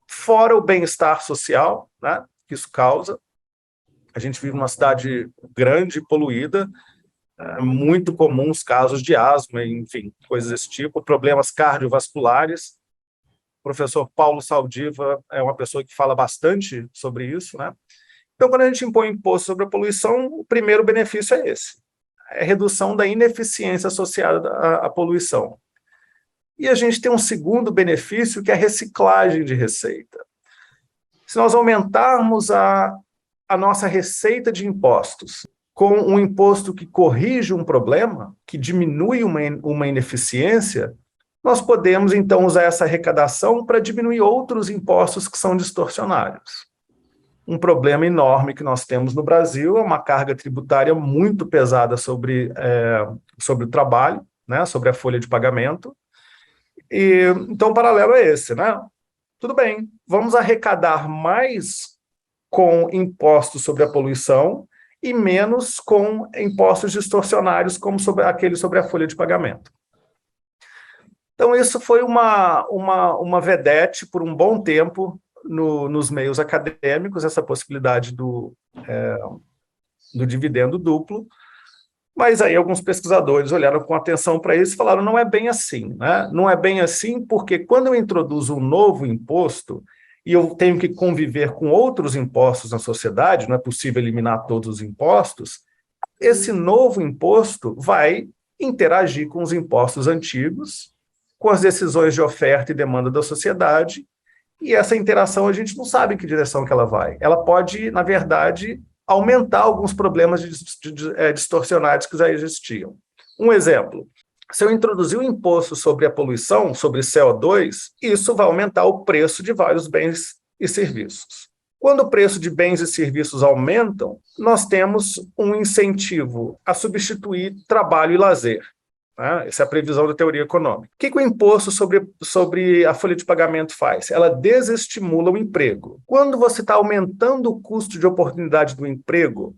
fora o bem-estar social, né, que isso causa. A gente vive numa cidade grande e poluída, muito comuns casos de asma, enfim, coisas desse tipo, problemas cardiovasculares. O professor Paulo Saldiva é uma pessoa que fala bastante sobre isso, né? Então, quando a gente impõe imposto sobre a poluição, o primeiro benefício é esse, é a redução da ineficiência associada à poluição. E a gente tem um segundo benefício, que é a reciclagem de receita. Se nós aumentarmos a nossa receita de impostos com um imposto que corrige um problema, que diminui uma ineficiência, nós podemos, então, usar essa arrecadação para diminuir outros impostos que são distorcionários. um problema enorme que nós temos no Brasil, é uma carga tributária muito pesada sobre o trabalho, né, sobre a folha de pagamento. Então, o paralelo é esse, né? Tudo bem, vamos arrecadar mais com impostos sobre a poluição e menos com impostos distorcionários, como aquele sobre a folha de pagamento. Então, isso foi uma vedete por um bom tempo nos meios acadêmicos, essa possibilidade do dividendo duplo, mas aí alguns pesquisadores olharam com atenção para isso e falaram, não é bem assim, né? Não é bem assim porque quando eu introduzo um novo imposto e eu tenho que conviver com outros impostos na sociedade, não é possível eliminar todos os impostos, esse novo imposto vai interagir com os impostos antigos, com as decisões de oferta e demanda da sociedade, e essa interação a gente não sabe em que direção que ela vai. Ela pode, na verdade, aumentar alguns problemas distorcionados que já existiam. Um exemplo, se eu introduzir um imposto sobre a poluição, sobre CO2, isso vai aumentar o preço de vários bens e serviços. Quando o preço de bens e serviços aumentam, nós temos um incentivo a substituir trabalho e lazer. Essa é a previsão da teoria econômica. O que o imposto sobre a folha de pagamento faz? Ela desestimula o emprego. Quando você está aumentando o custo de oportunidade do emprego,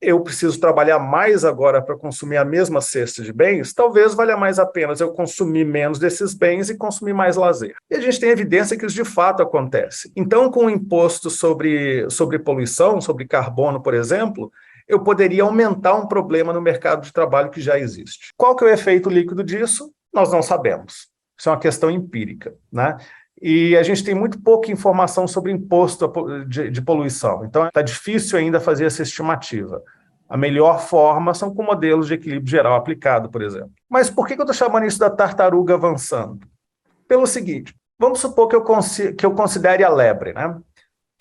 eu preciso trabalhar mais agora para consumir a mesma cesta de bens, talvez valha mais a pena eu consumir menos desses bens e consumir mais lazer. E a gente tem evidência que isso de fato acontece. Então, com o imposto sobre poluição, sobre carbono, por exemplo, eu poderia aumentar um problema no mercado de trabalho que já existe. Qual que é o efeito líquido disso? Nós não sabemos. Isso é uma questão empírica, né? E a gente tem muito pouca informação sobre imposto de poluição. Então, está difícil ainda fazer essa estimativa. A melhor forma são com modelos de equilíbrio geral aplicado, por exemplo. Mas por que eu estou chamando isso da tartaruga avançando? Pelo seguinte, vamos supor que eu considere a lebre, né?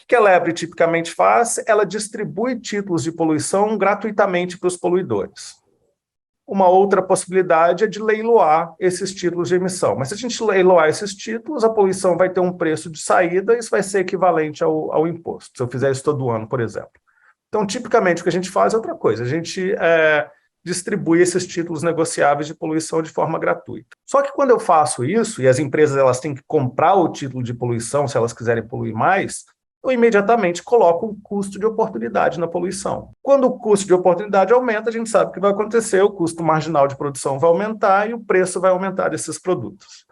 O que a lebre tipicamente faz? Ela distribui títulos de poluição gratuitamente para os poluidores. Uma outra possibilidade é de leiloar esses títulos de emissão. Mas se a gente leiloar esses títulos, a poluição vai ter um preço de saída e isso vai ser equivalente ao imposto, se eu fizer isso todo ano, por exemplo. Então, tipicamente, o que a gente faz é outra coisa. A gente distribui esses títulos negociáveis de poluição de forma gratuita. Só que quando eu faço isso, e as empresas elas têm que comprar o título de poluição se elas quiserem poluir mais, eu imediatamente coloco um custo de oportunidade na poluição. Quando o custo de oportunidade aumenta, a gente sabe o que vai acontecer, o custo marginal de produção vai aumentar e o preço vai aumentar desses produtos.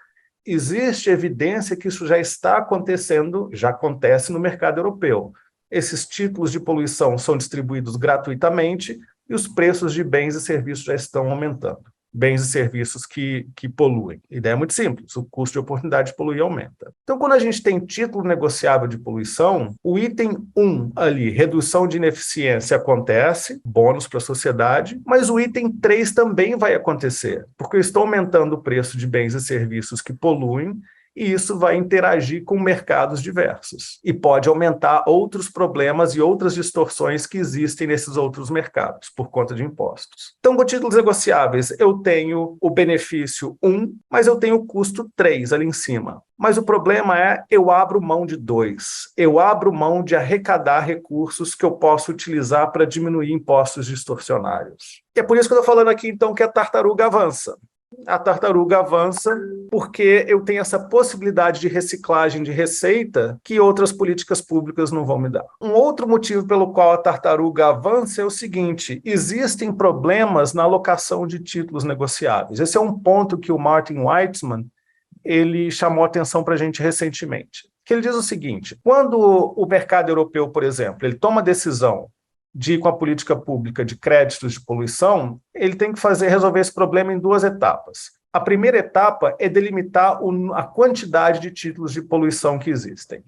Existe evidência que isso já está acontecendo, já acontece no mercado europeu. Esses títulos de poluição são distribuídos gratuitamente e os preços de bens e serviços já estão aumentando. Bens e serviços que poluem. A ideia é muito simples, o custo de oportunidade de poluir aumenta. Então, quando a gente tem título negociável de poluição, o item 1 ali, redução de ineficiência, acontece, bônus para a sociedade, mas o item 3 também vai acontecer, porque eu estou aumentando o preço de bens e serviços que poluem, e isso vai interagir com mercados diversos. E pode aumentar outros problemas e outras distorções que existem nesses outros mercados, por conta de impostos. Então, com títulos negociáveis, eu tenho o benefício 1, mas eu tenho o custo 3 ali em cima. Mas o problema é, eu abro mão de 2. Eu abro mão de arrecadar recursos que eu posso utilizar para diminuir impostos distorcionários. E é por isso que eu estou falando aqui, então, que a tartaruga avança. A tartaruga avança porque eu tenho essa possibilidade de reciclagem de receita que outras políticas públicas não vão me dar. Um outro motivo pelo qual a tartaruga avança é o seguinte: existem problemas na alocação de títulos negociáveis. Esse é um ponto que o Martin Weitzman ele chamou atenção para a gente recentemente. Que ele diz o seguinte: quando o mercado europeu, por exemplo, ele toma a decisão de ir com a política pública de créditos de poluição, ele tem que resolver esse problema em 2 etapas. A primeira etapa é delimitar a quantidade de títulos de poluição que existem.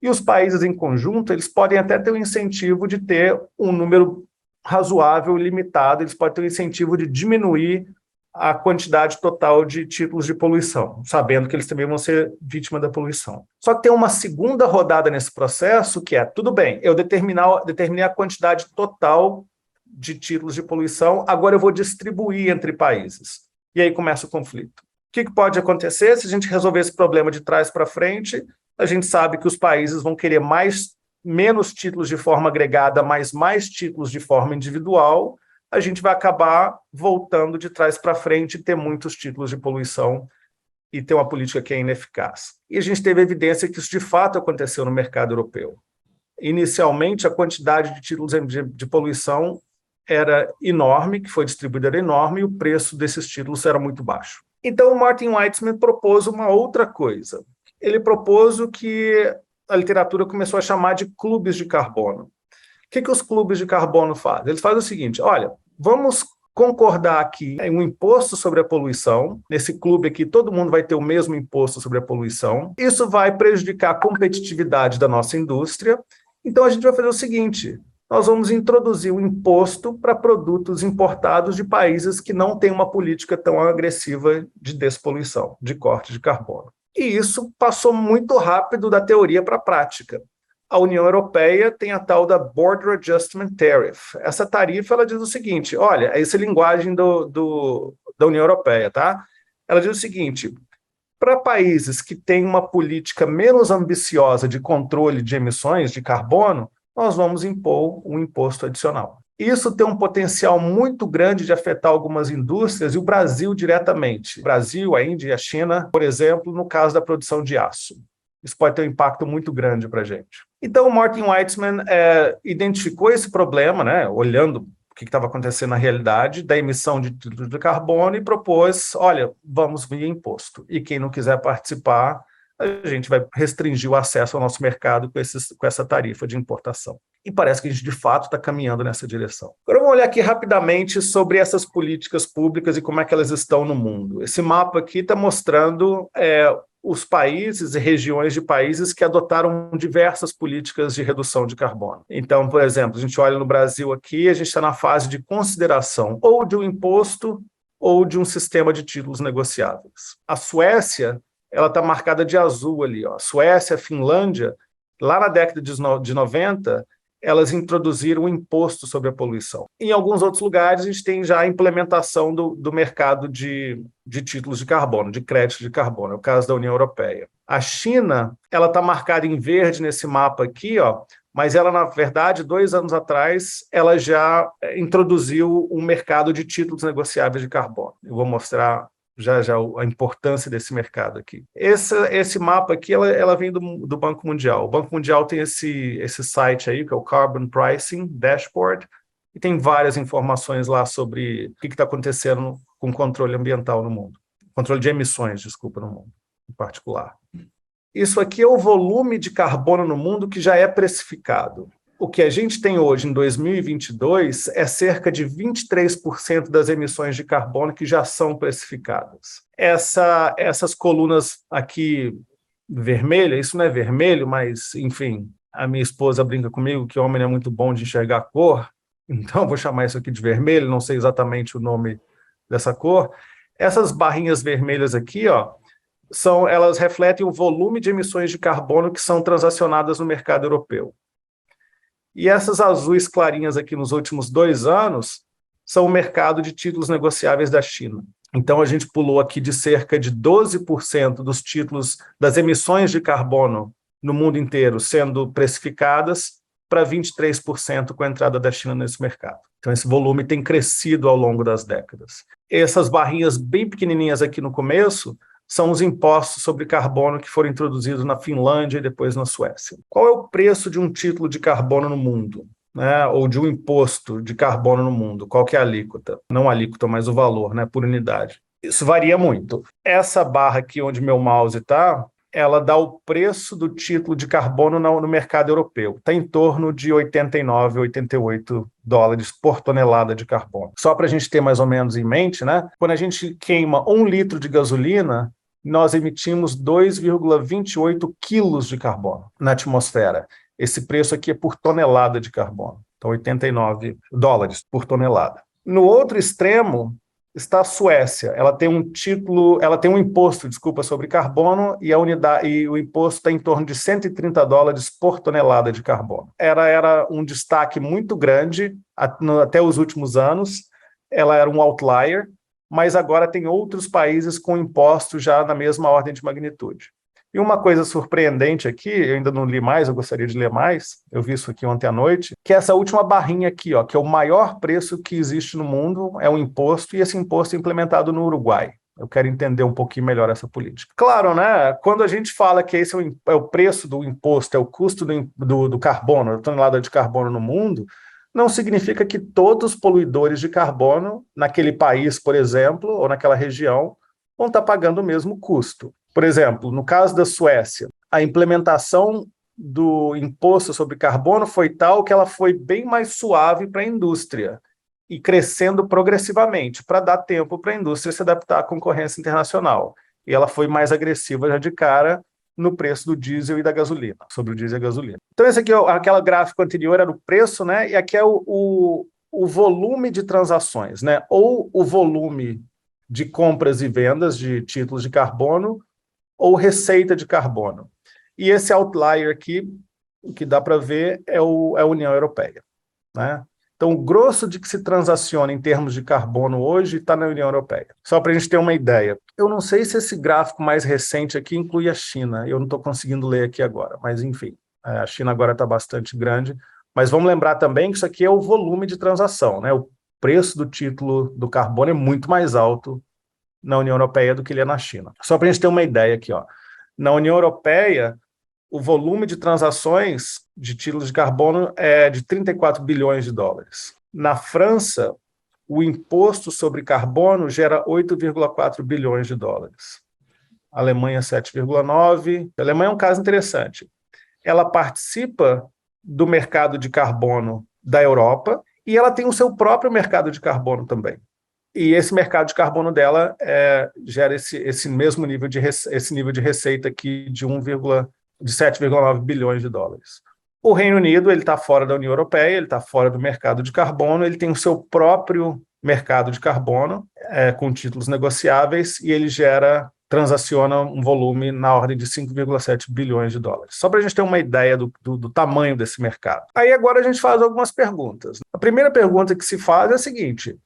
E os países em conjunto, eles podem até ter o incentivo de ter um número razoável, limitado, eles podem ter o incentivo de diminuir a quantidade total de títulos de poluição, sabendo que eles também vão ser vítima da poluição. Só que tem uma segunda rodada nesse processo, que é, tudo bem, eu determinei a quantidade total de títulos de poluição, agora eu vou distribuir entre países. E aí começa o conflito. O que pode acontecer? Se a gente resolver esse problema de trás para frente, a gente sabe que os países vão querer mais menos títulos de forma agregada, mas mais títulos de forma individual, a gente vai acabar voltando de trás para frente e ter muitos títulos de poluição e ter uma política que é ineficaz. E a gente teve evidência que isso de fato aconteceu no mercado europeu. Inicialmente, a quantidade de títulos de poluição era enorme, que foi distribuída era enorme, e o preço desses títulos era muito baixo. Então, o Martin Weitzman propôs uma outra coisa. Ele propôs o que a literatura começou a chamar de clubes de carbono. O que os clubes de carbono fazem? Eles fazem o seguinte: olha, vamos concordar aqui em um imposto sobre a poluição. Nesse clube aqui, todo mundo vai ter o mesmo imposto sobre a poluição. Isso vai prejudicar a competitividade da nossa indústria. Então, a gente vai fazer o seguinte: nós vamos introduzir um imposto para produtos importados de países que não têm uma política tão agressiva de despoluição, de corte de carbono. E isso passou muito rápido da teoria para a prática. A União Europeia tem a tal da Border Adjustment Tariff. Essa tarifa ela diz o seguinte: olha, essa é a linguagem da União Europeia, tá? Ela diz o seguinte: para países que têm uma política menos ambiciosa de controle de emissões de carbono, nós vamos impor um imposto adicional. Isso tem um potencial muito grande de afetar algumas indústrias e o Brasil diretamente. O Brasil, a Índia e a China, por exemplo, no caso da produção de aço. Isso pode ter um impacto muito grande para a gente. Então, o Martin Weitzman identificou esse problema, né, olhando o que estava acontecendo na realidade da emissão de títulos de carbono e propôs, olha, vamos via imposto. E quem não quiser participar, a gente vai restringir o acesso ao nosso mercado com essa tarifa de importação. E parece que a gente, de fato, está caminhando nessa direção. Agora, vamos olhar aqui rapidamente sobre essas políticas públicas e como é que elas estão no mundo. Esse mapa aqui está mostrando os países e regiões de países que adotaram diversas políticas de redução de carbono. Então, por exemplo, a gente olha no Brasil aqui, a gente está na fase de consideração ou de um imposto ou de um sistema de títulos negociáveis. A Suécia, ela está marcada de azul ali, ó. A Suécia, a Finlândia, lá na década de 90, elas introduziram um imposto sobre a poluição. Em alguns outros lugares, a gente tem já a implementação do mercado de títulos de carbono, de crédito de carbono, é o caso da União Europeia. A China, ela está marcada em verde nesse mapa aqui, ó, mas ela, na verdade, 2 anos atrás, ela já introduziu um mercado de títulos negociáveis de carbono. Eu vou mostrar já a importância desse mercado aqui. Esse mapa aqui, ela vem do Banco Mundial. O Banco Mundial tem esse site aí, que é o Carbon Pricing Dashboard, e tem várias informações lá sobre o que está acontecendo com o controle ambiental no mundo. Controle de emissões, desculpa, no mundo, em particular. Isso aqui é o volume de carbono no mundo que já é precificado. O que a gente tem hoje, em 2022, é cerca de 23% das emissões de carbono que já são precificadas. Essas colunas aqui vermelhas, isso não é vermelho, mas, enfim, a minha esposa brinca comigo que homem é muito bom de enxergar cor, então vou chamar isso aqui de vermelho, não sei exatamente o nome dessa cor. Essas barrinhas vermelhas aqui, ó, elas refletem o volume de emissões de carbono que são transacionadas no mercado europeu. E essas azuis clarinhas aqui nos últimos 2 anos são o mercado de títulos negociáveis da China. Então, a gente pulou aqui de cerca de 12% dos títulos, das emissões de carbono no mundo inteiro sendo precificadas para 23% com a entrada da China nesse mercado. Então, esse volume tem crescido ao longo das décadas. Essas barrinhas bem pequenininhas aqui no começo são os impostos sobre carbono que foram introduzidos na Finlândia e depois na Suécia. Qual é o preço de um título de carbono no mundo? Né? Ou de um imposto de carbono no mundo? Qual que é a alíquota? Não a alíquota, mas o valor, né, por unidade. Isso varia muito. Essa barra aqui onde meu mouse está, ela dá o preço do título de carbono no mercado europeu. Está em torno de 89, 88 dólares por tonelada de carbono. Só para a gente ter mais ou menos em mente, né? Quando a gente queima 1 litro de gasolina, nós emitimos 2,28 quilos de carbono na atmosfera. Esse preço aqui é por tonelada de carbono. Então, 89 dólares por tonelada. No outro extremo está a Suécia. Ela tem um imposto, sobre carbono e o imposto está em torno de 130 dólares por tonelada de carbono. Era um destaque muito grande até os últimos anos. Ela era um outlier, mas agora tem outros países com impostos já na mesma ordem de magnitude. E uma coisa surpreendente aqui, eu ainda não li mais, eu gostaria de ler mais, eu vi isso aqui ontem à noite, que é essa última barrinha aqui, ó, que é o maior preço que existe no mundo, é um imposto, e esse imposto é implementado no Uruguai. Eu quero entender um pouquinho melhor essa política. Claro, né? Quando a gente fala que esse é o preço do imposto, é o custo do carbono, da tonelada de carbono no mundo, não significa que todos os poluidores de carbono, naquele país, por exemplo, ou naquela região, vão estar pagando o mesmo custo. Por exemplo, no caso da Suécia, a implementação do imposto sobre carbono foi tal que ela foi bem mais suave para a indústria e crescendo progressivamente, para dar tempo para a indústria se adaptar à concorrência internacional. E ela foi mais agressiva já de cara no preço do diesel e da gasolina, sobre o diesel e a gasolina. Então, esse aqui, aquela gráfico anterior era o preço, né? E aqui é o volume de transações, né? Ou o volume de compras e vendas de títulos de carbono, ou receita de carbono. E esse outlier aqui, o que dá para ver é a União Europeia, né? Então, o grosso de que se transaciona em termos de carbono hoje está na União Europeia. Só para a gente ter uma ideia. Eu não sei se esse gráfico mais recente aqui inclui a China. Eu não estou conseguindo ler aqui agora, mas enfim. A China agora está bastante grande. Mas vamos lembrar também que isso aqui é o volume de transação, né? O preço do título do carbono é muito mais alto na União Europeia do que ele é na China. Só para a gente ter uma ideia aqui, ó. Na União Europeia, o volume de transações de títulos de carbono é de 34 bilhões de dólares. Na França, o imposto sobre carbono gera 8,4 bilhões de dólares. A Alemanha, 7,9. A Alemanha é um caso interessante. Ela participa do mercado de carbono da Europa e ela tem o seu próprio mercado de carbono também. E esse mercado de carbono dela gera esse mesmo nível esse nível de receita aqui de 7,9 bilhões de dólares. O Reino Unido ele está fora da União Europeia, ele está fora do mercado de carbono, ele tem o seu próprio mercado de carbono com títulos negociáveis e ele transaciona um volume na ordem de 5,7 bilhões de dólares. Só para a gente ter uma ideia do tamanho desse mercado. Aí agora a gente faz algumas perguntas. A primeira pergunta que se faz é a seguinte: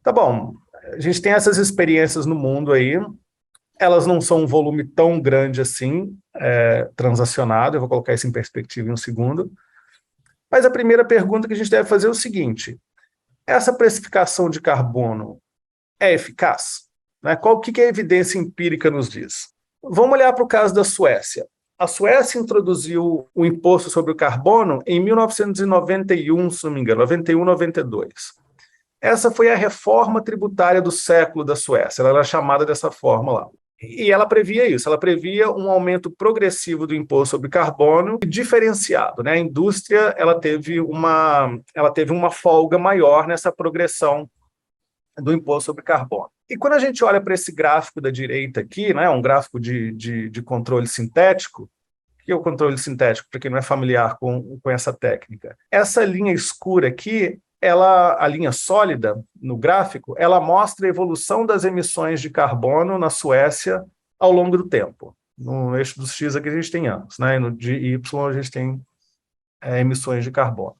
tá bom, a gente tem essas experiências no mundo aí, elas não são um volume tão grande assim, transacionado, eu vou colocar isso em perspectiva em um segundo, mas a primeira pergunta que a gente deve fazer é o seguinte: essa precificação de carbono é eficaz? Né? O que a evidência empírica nos diz? Vamos olhar para o caso da Suécia. A Suécia introduziu o imposto sobre o carbono em 1991, se não me engano, 91, 92. Essa foi a reforma tributária do século da Suécia, ela era chamada dessa forma lá. E ela previa isso, ela previa um aumento progressivo do imposto sobre carbono diferenciado, né? A indústria ela teve uma folga maior nessa progressão do imposto sobre carbono. E quando a gente olha para esse gráfico da direita aqui, né, um gráfico de controle sintético, o que é o controle sintético, para quem não é familiar com essa técnica? Essa linha escura aqui, a linha sólida no gráfico, ela mostra a evolução das emissões de carbono na Suécia ao longo do tempo. No eixo dos X aqui a gente tem anos, né? E no de Y a gente tem emissões de carbono.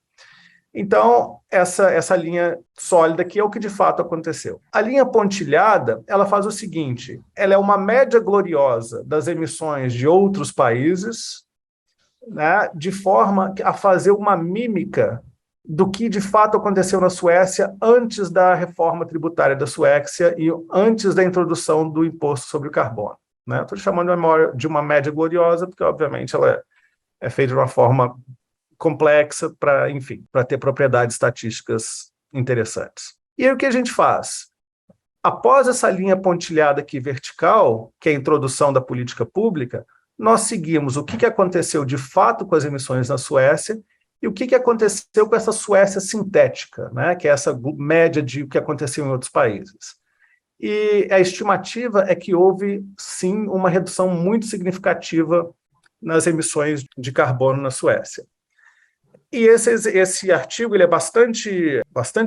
Então, essa linha sólida aqui é o que de fato aconteceu. A linha pontilhada, ela faz o seguinte: ela é uma média gloriosa das emissões de outros países, né, de forma a fazer uma mímica do que de fato aconteceu na Suécia antes da reforma tributária da Suécia e antes da introdução do imposto sobre o carbono. Né? Estou chamando de uma média gloriosa, porque, obviamente, ela é feita de uma forma complexa para ter propriedades estatísticas interessantes. E aí o que a gente faz? Após essa linha pontilhada aqui vertical, que é a introdução da política pública, nós seguimos o que aconteceu de fato com as emissões na Suécia e o que aconteceu com essa Suécia sintética, né, que é essa média de o que aconteceu em outros países. E a estimativa é que houve, sim, uma redução muito significativa nas emissões de carbono na Suécia. E esse artigo ele é bastante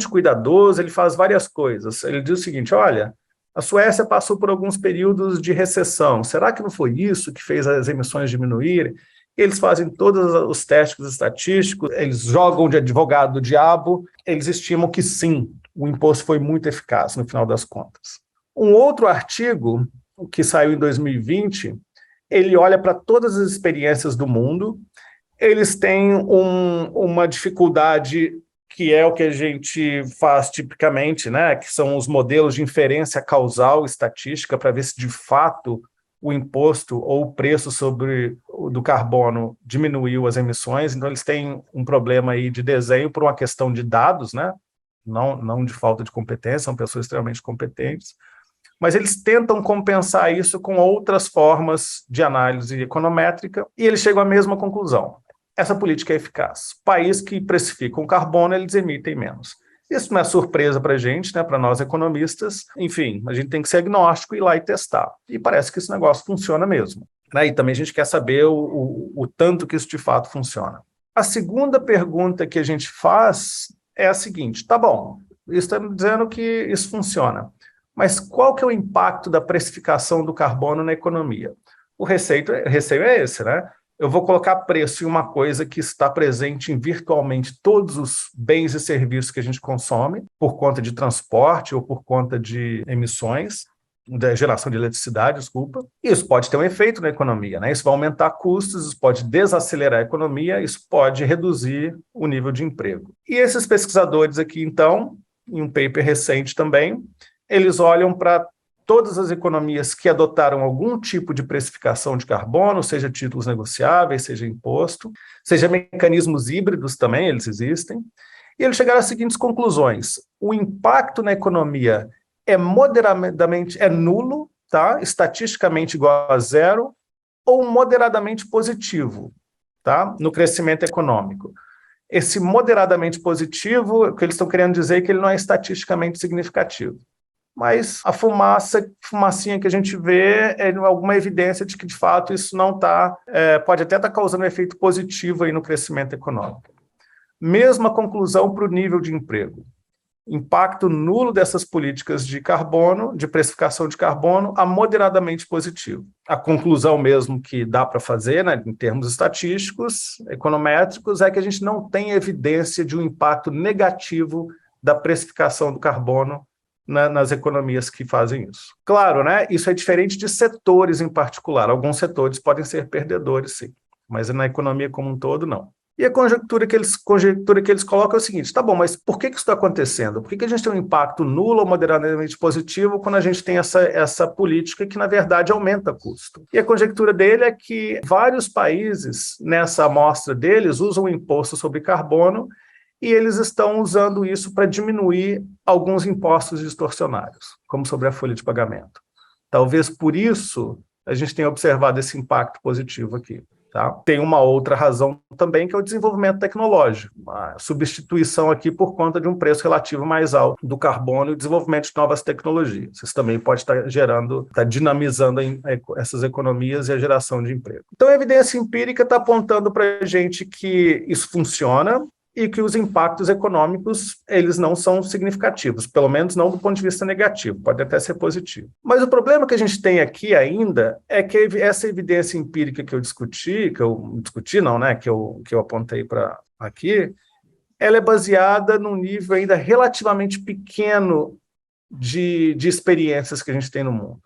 cuidadoso, ele faz várias coisas. Ele diz o seguinte: olha, a Suécia passou por alguns períodos de recessão. Será que não foi isso que fez as emissões diminuírem? Eles fazem todos os testes estatísticos, eles jogam de advogado do diabo, eles estimam que sim, o imposto foi muito eficaz no final das contas. Um outro artigo, que saiu em 2020, ele olha para todas as experiências do mundo, eles têm uma dificuldade que é o que a gente faz tipicamente, né? Que são os modelos de inferência causal estatística para ver se de fato o imposto ou o preço do carbono diminuiu as emissões. Então, eles têm um problema aí de desenho por uma questão de dados, né? Não de falta de competência, são pessoas extremamente competentes, mas eles tentam compensar isso com outras formas de análise econométrica e eles chegam à mesma conclusão. Essa política é eficaz. Países que precificam carbono, eles emitem menos. Isso não é surpresa para a gente, né, para nós economistas. Enfim, a gente tem que ser agnóstico e ir lá e testar. E parece que esse negócio funciona mesmo. Né? E também a gente quer saber o tanto que isso de fato funciona. A segunda pergunta que a gente faz é a seguinte: tá bom, isso está me dizendo que isso funciona, mas qual que é o impacto da precificação do carbono na economia? O receio é esse, né? Eu vou colocar preço em uma coisa que está presente em virtualmente todos os bens e serviços que a gente consome, por conta de transporte ou por conta de emissões, da geração de eletricidade, desculpa. Isso pode ter um efeito na economia, né? Isso vai aumentar custos, isso pode desacelerar a economia, isso pode reduzir o nível de emprego. E esses pesquisadores aqui, então, em um paper recente também, eles olham para todas as economias que adotaram algum tipo de precificação de carbono, seja títulos negociáveis, seja imposto, seja mecanismos híbridos também, eles existem, e eles chegaram às seguintes conclusões: o impacto na economia é moderadamente, é nulo, tá? Estatisticamente igual a zero, ou moderadamente positivo, tá? No crescimento econômico. Esse moderadamente positivo, o que eles estão querendo dizer é que ele não é estatisticamente significativo. Mas a fumacinha que a gente vê é alguma evidência de que, de fato, isso não está, pode até estar causando um efeito positivo aí no crescimento econômico. Mesma conclusão para o nível de emprego. Impacto nulo dessas políticas de carbono, de precificação de carbono, a moderadamente positivo. A conclusão mesmo que dá para fazer, né, em termos estatísticos, econométricos, é que a gente não tem evidência de um impacto negativo da precificação do carbono nas economias que fazem isso. Claro, né, isso é diferente de setores em particular. Alguns setores podem ser perdedores, sim, mas na economia como um todo, não. E a conjectura que eles colocam é o seguinte: tá bom, mas por que isso está acontecendo? Por que a gente tem um impacto nulo ou moderadamente positivo quando a gente tem essa política que, na verdade, aumenta custo? E a conjectura dele é que vários países, nessa amostra deles, usam o imposto sobre carbono e eles estão usando isso para diminuir alguns impostos distorcionários, como sobre a folha de pagamento. Talvez por isso a gente tenha observado esse impacto positivo aqui. Tá? Tem uma outra razão também, que é o desenvolvimento tecnológico, a substituição aqui por conta de um preço relativo mais alto do carbono e o desenvolvimento de novas tecnologias. Isso também pode estar dinamizando essas economias e a geração de emprego. Então, a evidência empírica está apontando para a gente que isso funciona e que os impactos econômicos, eles não são significativos, pelo menos não do ponto de vista negativo, pode até ser positivo. Mas o problema que a gente tem aqui ainda é que essa evidência empírica que eu apontei para aqui, ela é baseada num nível ainda relativamente pequeno de experiências que a gente tem no mundo.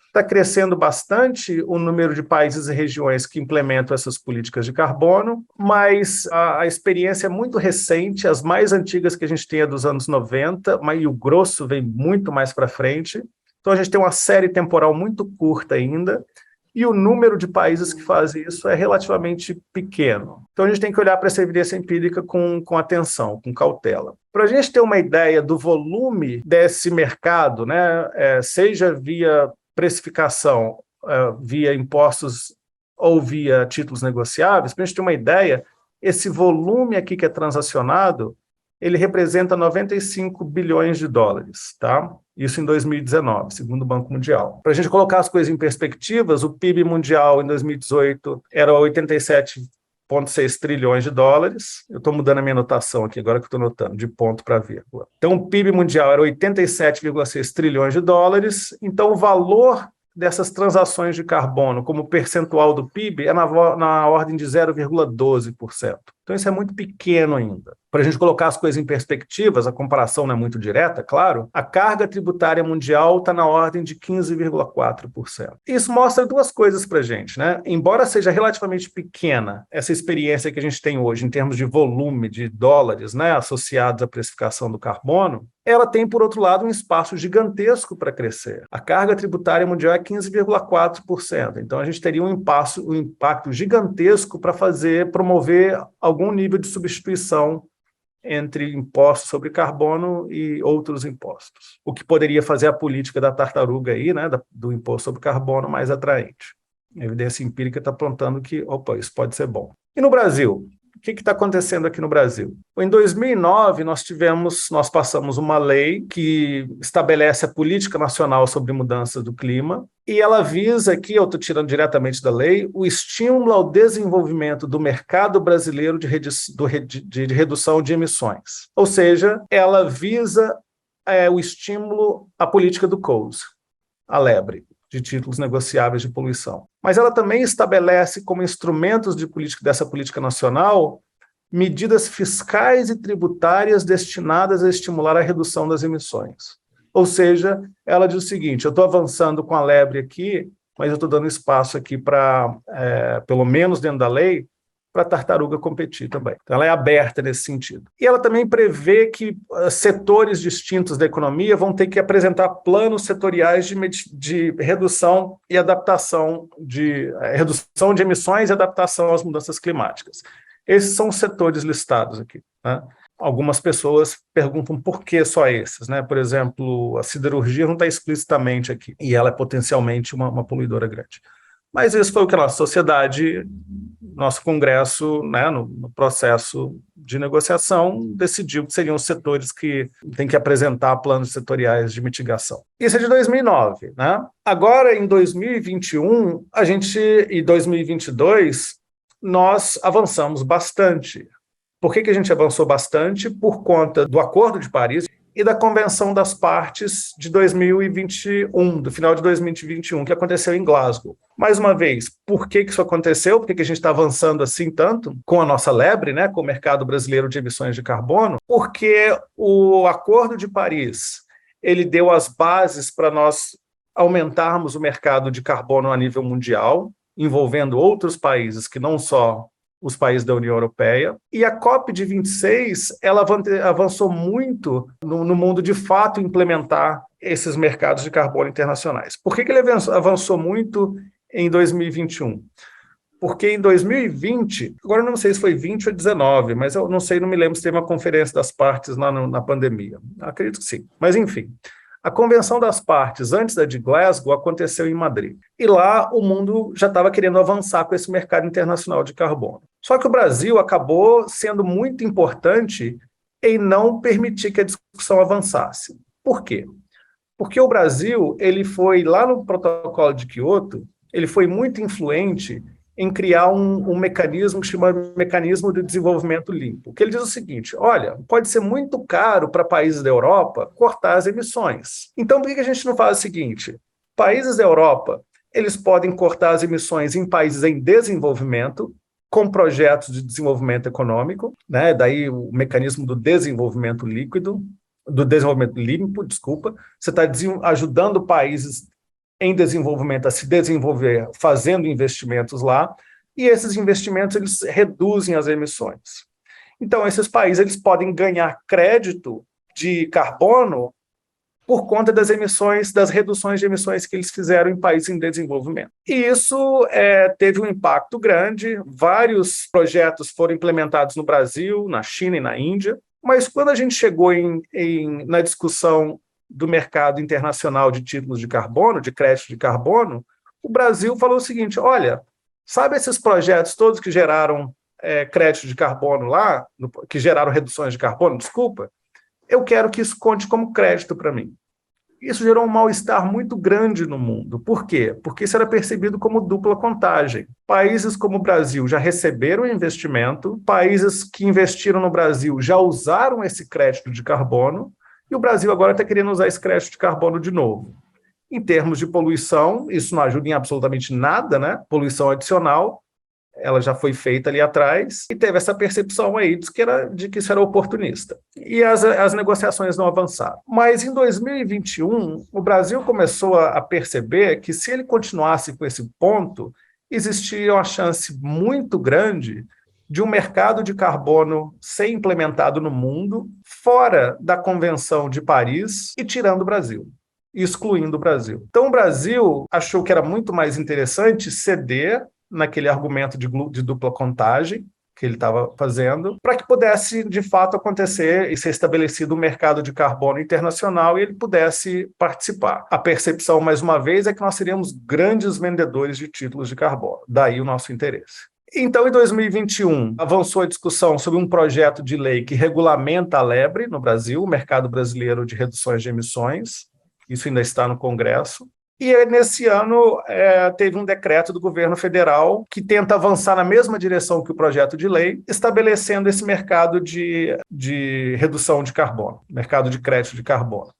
Está crescendo bastante o número de países e regiões que implementam essas políticas de carbono, mas a experiência é muito recente, as mais antigas que a gente tem é dos anos 90, mas o grosso vem muito mais para frente. Então, a gente tem uma série temporal muito curta ainda, e o número de países que fazem isso é relativamente pequeno. Então, a gente tem que olhar para essa evidência empírica com atenção, com cautela. Para a gente ter uma ideia do volume desse mercado, né, seja via precificação via impostos ou via títulos negociáveis, para a gente ter uma ideia, esse volume aqui que é transacionado, ele representa 95 bilhões de dólares, tá? Isso em 2019, segundo o Banco Mundial. Para a gente colocar as coisas em perspectivas, o PIB mundial em 2018 era 87,6 trilhões de dólares. Eu estou mudando a minha notação aqui, agora que eu estou notando, de ponto para vírgula. Então, o PIB mundial era 87,6 trilhões de dólares. Então, o valor dessas transações de carbono como percentual do PIB é na ordem de 0,12%. Então, isso é muito pequeno ainda. Para a gente colocar as coisas em perspectivas, a comparação não é muito direta, claro, a carga tributária mundial está na ordem de 15,4%. Isso mostra duas coisas para a gente, né? Embora seja relativamente pequena essa experiência que a gente tem hoje em termos de volume de dólares, né, associados à precificação do carbono, ela tem, por outro lado, um espaço gigantesco para crescer. A carga tributária mundial é 15,4%. Então, a gente teria um impacto gigantesco para promover algum nível de substituição entre impostos sobre carbono e outros impostos. O que poderia fazer a política da tartaruga aí, né, do imposto sobre carbono mais atraente. A evidência empírica está apontando que, opa, isso pode ser bom. E no Brasil? O que está acontecendo aqui no Brasil? Em 2009, nós passamos uma lei que estabelece a Política Nacional sobre Mudança do Clima, e ela visa aqui, eu estou tirando diretamente da lei, o estímulo ao desenvolvimento do mercado brasileiro de redução de emissões. Ou seja, ela visa o estímulo à política do COES, a LEBRE, de títulos negociáveis de poluição. Mas ela também estabelece como instrumentos dessa política nacional medidas fiscais e tributárias destinadas a estimular a redução das emissões. Ou seja, ela diz o seguinte, eu estou avançando com a LEBRE aqui, mas eu estou dando espaço aqui para, pelo menos dentro da lei, para a tartaruga competir também. Então, ela é aberta nesse sentido. E ela também prevê que setores distintos da economia vão ter que apresentar planos setoriais de redução e adaptação redução de emissões e adaptação às mudanças climáticas. Esses são os setores listados aqui, né? Algumas pessoas perguntam por que só esses, né? Por exemplo, a siderurgia não está explicitamente aqui, e ela é potencialmente uma poluidora grande. Mas isso foi o que a nossa sociedade, nosso Congresso, né, no processo de negociação, decidiu que seriam os setores que têm que apresentar planos setoriais de mitigação. Isso é de 2009, né? Agora, em 2021, e 2022, nós avançamos bastante. Por que a gente avançou bastante? Por conta do Acordo de Paris e da Convenção das Partes de 2021, do final de 2021, que aconteceu em Glasgow. Mais uma vez, por que isso aconteceu? Por que a gente está avançando assim tanto com a nossa LEBRE, né, com o mercado brasileiro de emissões de carbono? Porque o Acordo de Paris, ele deu as bases para nós aumentarmos o mercado de carbono a nível mundial, envolvendo outros países que não só os países da União Europeia, e a COP26 ela avançou muito no mundo de fato implementar esses mercados de carbono internacionais. Por que ele avançou muito em 2021? Porque em 2020, agora eu não sei se foi 20 ou 19, mas eu não sei, não me lembro se teve uma conferência das partes lá na pandemia. Acredito que sim, mas enfim. A Convenção das Partes, antes da de Glasgow, aconteceu em Madrid. E lá o mundo já estava querendo avançar com esse mercado internacional de carbono. Só que o Brasil acabou sendo muito importante em não permitir que a discussão avançasse. Por quê? Porque o Brasil, ele foi, lá no Protocolo de Quioto, ele foi muito influente em criar um mecanismo que se chama Mecanismo de Desenvolvimento Limpo, que ele diz o seguinte, olha, pode ser muito caro para países da Europa cortar as emissões. Então, por que a gente não faz o seguinte? Países da Europa, eles podem cortar as emissões em países em desenvolvimento, com projetos de desenvolvimento econômico, né? Daí o mecanismo do desenvolvimento limpo, você está ajudando países em desenvolvimento a se desenvolver, fazendo investimentos lá, e esses investimentos eles reduzem as emissões. Então, esses países eles podem ganhar crédito de carbono por conta das emissões, das reduções de emissões que eles fizeram em países em desenvolvimento. E isso teve um impacto grande, vários projetos foram implementados no Brasil, na China e na Índia, mas quando a gente chegou na discussão do mercado internacional de títulos de carbono, de crédito de carbono, o Brasil falou o seguinte, olha, sabe esses projetos todos que geraram crédito de carbono lá, que geraram reduções de carbono, eu quero que isso conte como crédito para mim. Isso gerou um mal-estar muito grande no mundo. Por quê? Porque isso era percebido como dupla contagem. Países como o Brasil já receberam investimento, países que investiram no Brasil já usaram esse crédito de carbono, e o Brasil agora está querendo usar esse crédito de carbono de novo. Em termos de poluição, isso não ajuda em absolutamente nada, né? Poluição adicional, ela já foi feita ali atrás e teve essa percepção aí de que isso era oportunista. E as negociações não avançaram. Mas em 2021, o Brasil começou a perceber que se ele continuasse com esse ponto, existia uma chance muito grande de um mercado de carbono ser implementado no mundo, fora da Convenção de Paris e tirando o Brasil, excluindo o Brasil. Então, o Brasil achou que era muito mais interessante ceder naquele argumento de dupla contagem que ele estava fazendo, para que pudesse, de fato, acontecer e ser estabelecido um mercado de carbono internacional e ele pudesse participar. A percepção, mais uma vez, é que nós seríamos grandes vendedores de títulos de carbono. Daí o nosso interesse. Então, em 2021, avançou a discussão sobre um projeto de lei que regulamenta a LEBRE no Brasil, o Mercado Brasileiro de Reduções de Emissões. Isso ainda está no Congresso. E nesse ano teve um decreto do governo federal que tenta avançar na mesma direção que o projeto de lei, estabelecendo esse mercado de redução de carbono, mercado de crédito de carbono.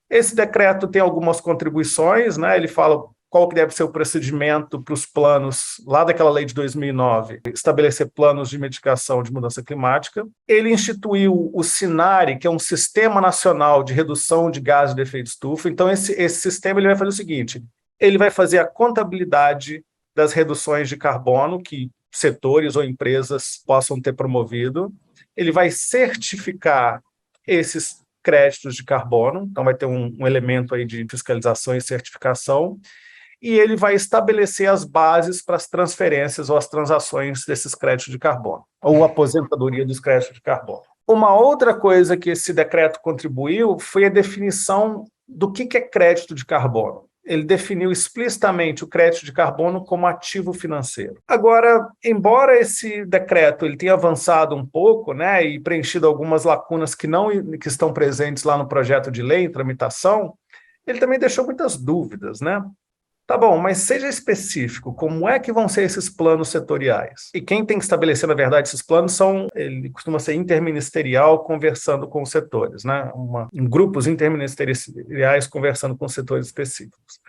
Esse decreto tem algumas contribuições, né? Ele fala qual que deve ser o procedimento para os planos, lá daquela lei de 2009, estabelecer planos de mitigação de mudança climática. Ele instituiu o SINARE, que é um Sistema Nacional de Redução de Gases de Efeito Estufa. Então, esse sistema ele vai fazer o seguinte, ele vai fazer a contabilidade das reduções de carbono que setores ou empresas possam ter promovido. Ele vai certificar esses créditos de carbono, então vai ter um elemento aí de fiscalização e certificação, e ele vai estabelecer as bases para as transferências ou as transações desses créditos de carbono, ou a aposentadoria dos créditos de carbono. Uma outra coisa que esse decreto contribuiu foi a definição do que é crédito de carbono. Ele definiu explicitamente o crédito de carbono como ativo financeiro. Agora, embora esse decreto ele tenha avançado um pouco, né, e preenchido algumas lacunas que estão presentes lá no projeto de lei em tramitação, ele também deixou muitas dúvidas, né? Tá bom, mas seja específico, como é que vão ser esses planos setoriais? E quem tem que estabelecer, na verdade, esses planos ele costuma ser interministerial, conversando com os setores, né? Em grupos interministeriais conversando com setores específicos.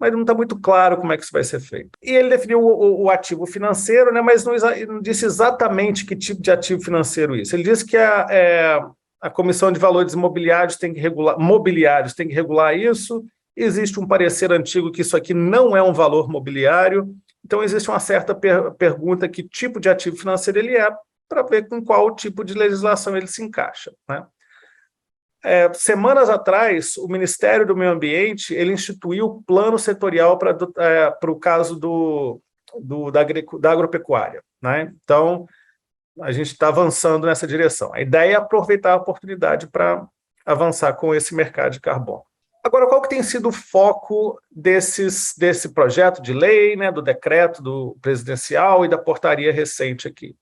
Mas não está muito claro como é que isso vai ser feito. E ele definiu o ativo financeiro, né? Mas não disse exatamente que tipo de ativo financeiro isso. Ele disse que a Comissão de Valores Mobiliários tem que regular isso. Existe um parecer antigo que isso aqui não é um valor mobiliário, então existe uma certa pergunta que tipo de ativo financeiro ele é, para ver com qual tipo de legislação ele se encaixa, né? Semanas atrás, o Ministério do Meio Ambiente ele instituiu o plano setorial para o caso da agropecuária, né? Então, a gente está avançando nessa direção. A ideia é aproveitar a oportunidade para avançar com esse mercado de carbono. Agora, qual que tem sido o foco desse projeto de lei, né, do decreto do presidencial e da portaria recente aqui?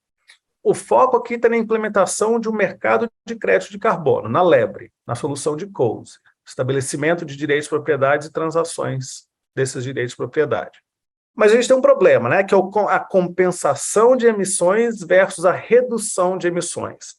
O foco aqui está na implementação de um mercado de crédito de carbono, na LEBRE, na solução de Coase, estabelecimento de direitos de propriedade e transações desses direitos de propriedade. Mas a gente tem um problema, né, que é a compensação de emissões versus a redução de emissões.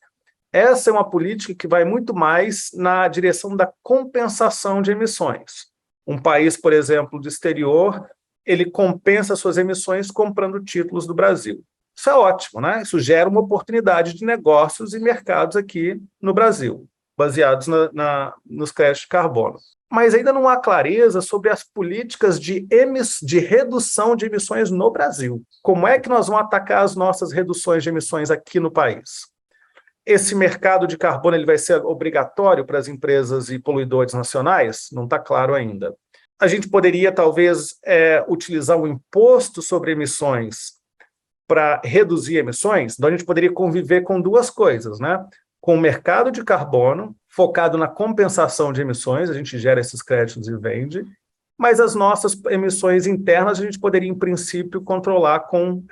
Essa é uma política que vai muito mais na direção da compensação de emissões. Um país, por exemplo, do exterior, ele compensa suas emissões comprando títulos do Brasil. Isso é ótimo, né? Isso gera uma oportunidade de negócios e mercados aqui no Brasil, baseados nos créditos de carbono. Mas ainda não há clareza sobre as políticas de redução de emissões no Brasil. Como é que nós vamos atacar as nossas reduções de emissões aqui no país? Esse mercado de carbono ele vai ser obrigatório para as empresas e poluidores nacionais? Não está claro ainda. A gente poderia, talvez, utilizar um imposto sobre emissões para reduzir emissões? Então, a gente poderia conviver com duas coisas, né? Com o mercado de carbono, focado na compensação de emissões, a gente gera esses créditos e vende, mas as nossas emissões internas a gente poderia, em princípio, controlar com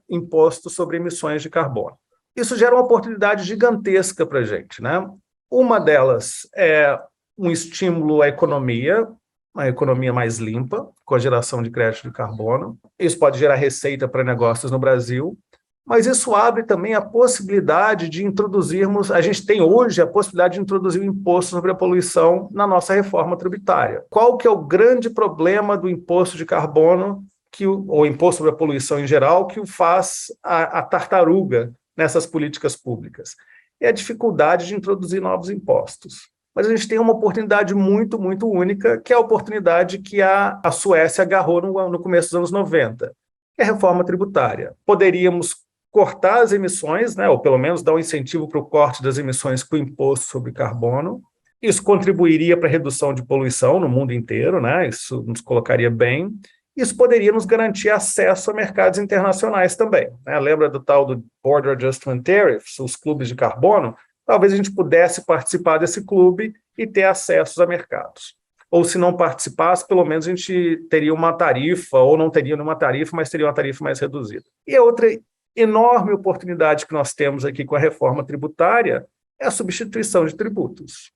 imposto sobre emissões de carbono. Isso gera uma oportunidade gigantesca para a gente, né? Uma delas é um estímulo à economia, uma economia mais limpa, com a geração de crédito de carbono. Isso pode gerar receita para negócios no Brasil, mas isso abre também a possibilidade de introduzirmos, a gente tem hoje a possibilidade de introduzir o imposto sobre a poluição na nossa reforma tributária. Qual que é o grande problema do imposto de carbono ou imposto sobre a poluição em geral, que o faz a tartaruga nessas políticas públicas. É a dificuldade de introduzir novos impostos. Mas a gente tem uma oportunidade muito, muito única, que é a oportunidade que a Suécia agarrou no começo dos anos 90, que é a reforma tributária. Poderíamos cortar as emissões, né, ou pelo menos dar um incentivo para o corte das emissões com o imposto sobre carbono. Isso contribuiria para a redução de poluição no mundo inteiro, né? Isso nos colocaria bem. Isso poderia nos garantir acesso a mercados internacionais também, né? Lembra do tal do Border Adjustment Tariffs, os clubes de carbono? Talvez a gente pudesse participar desse clube e ter acesso a mercados. Ou se não participasse, pelo menos a gente teria uma tarifa, ou não teria nenhuma tarifa, mas teria uma tarifa mais reduzida. E a outra enorme oportunidade que nós temos aqui com a reforma tributária é a substituição de tributos.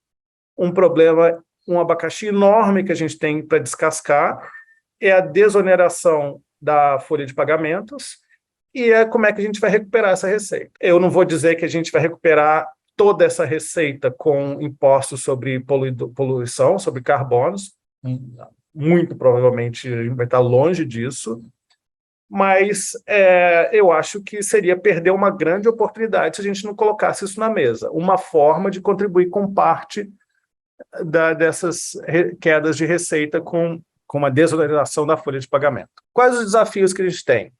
Um problema, um abacaxi enorme que a gente tem para descascar é a desoneração da folha de pagamentos e como é que a gente vai recuperar essa receita. Eu não vou dizer que a gente vai recuperar toda essa receita com impostos sobre poluição, sobre carbonos, muito provavelmente a gente vai estar longe disso, mas eu acho que seria perder uma grande oportunidade se a gente não colocasse isso na mesa. Uma forma de contribuir com parte dessas quedas de receita com uma desoneração da folha de pagamento. Quais os desafios que a gente tem?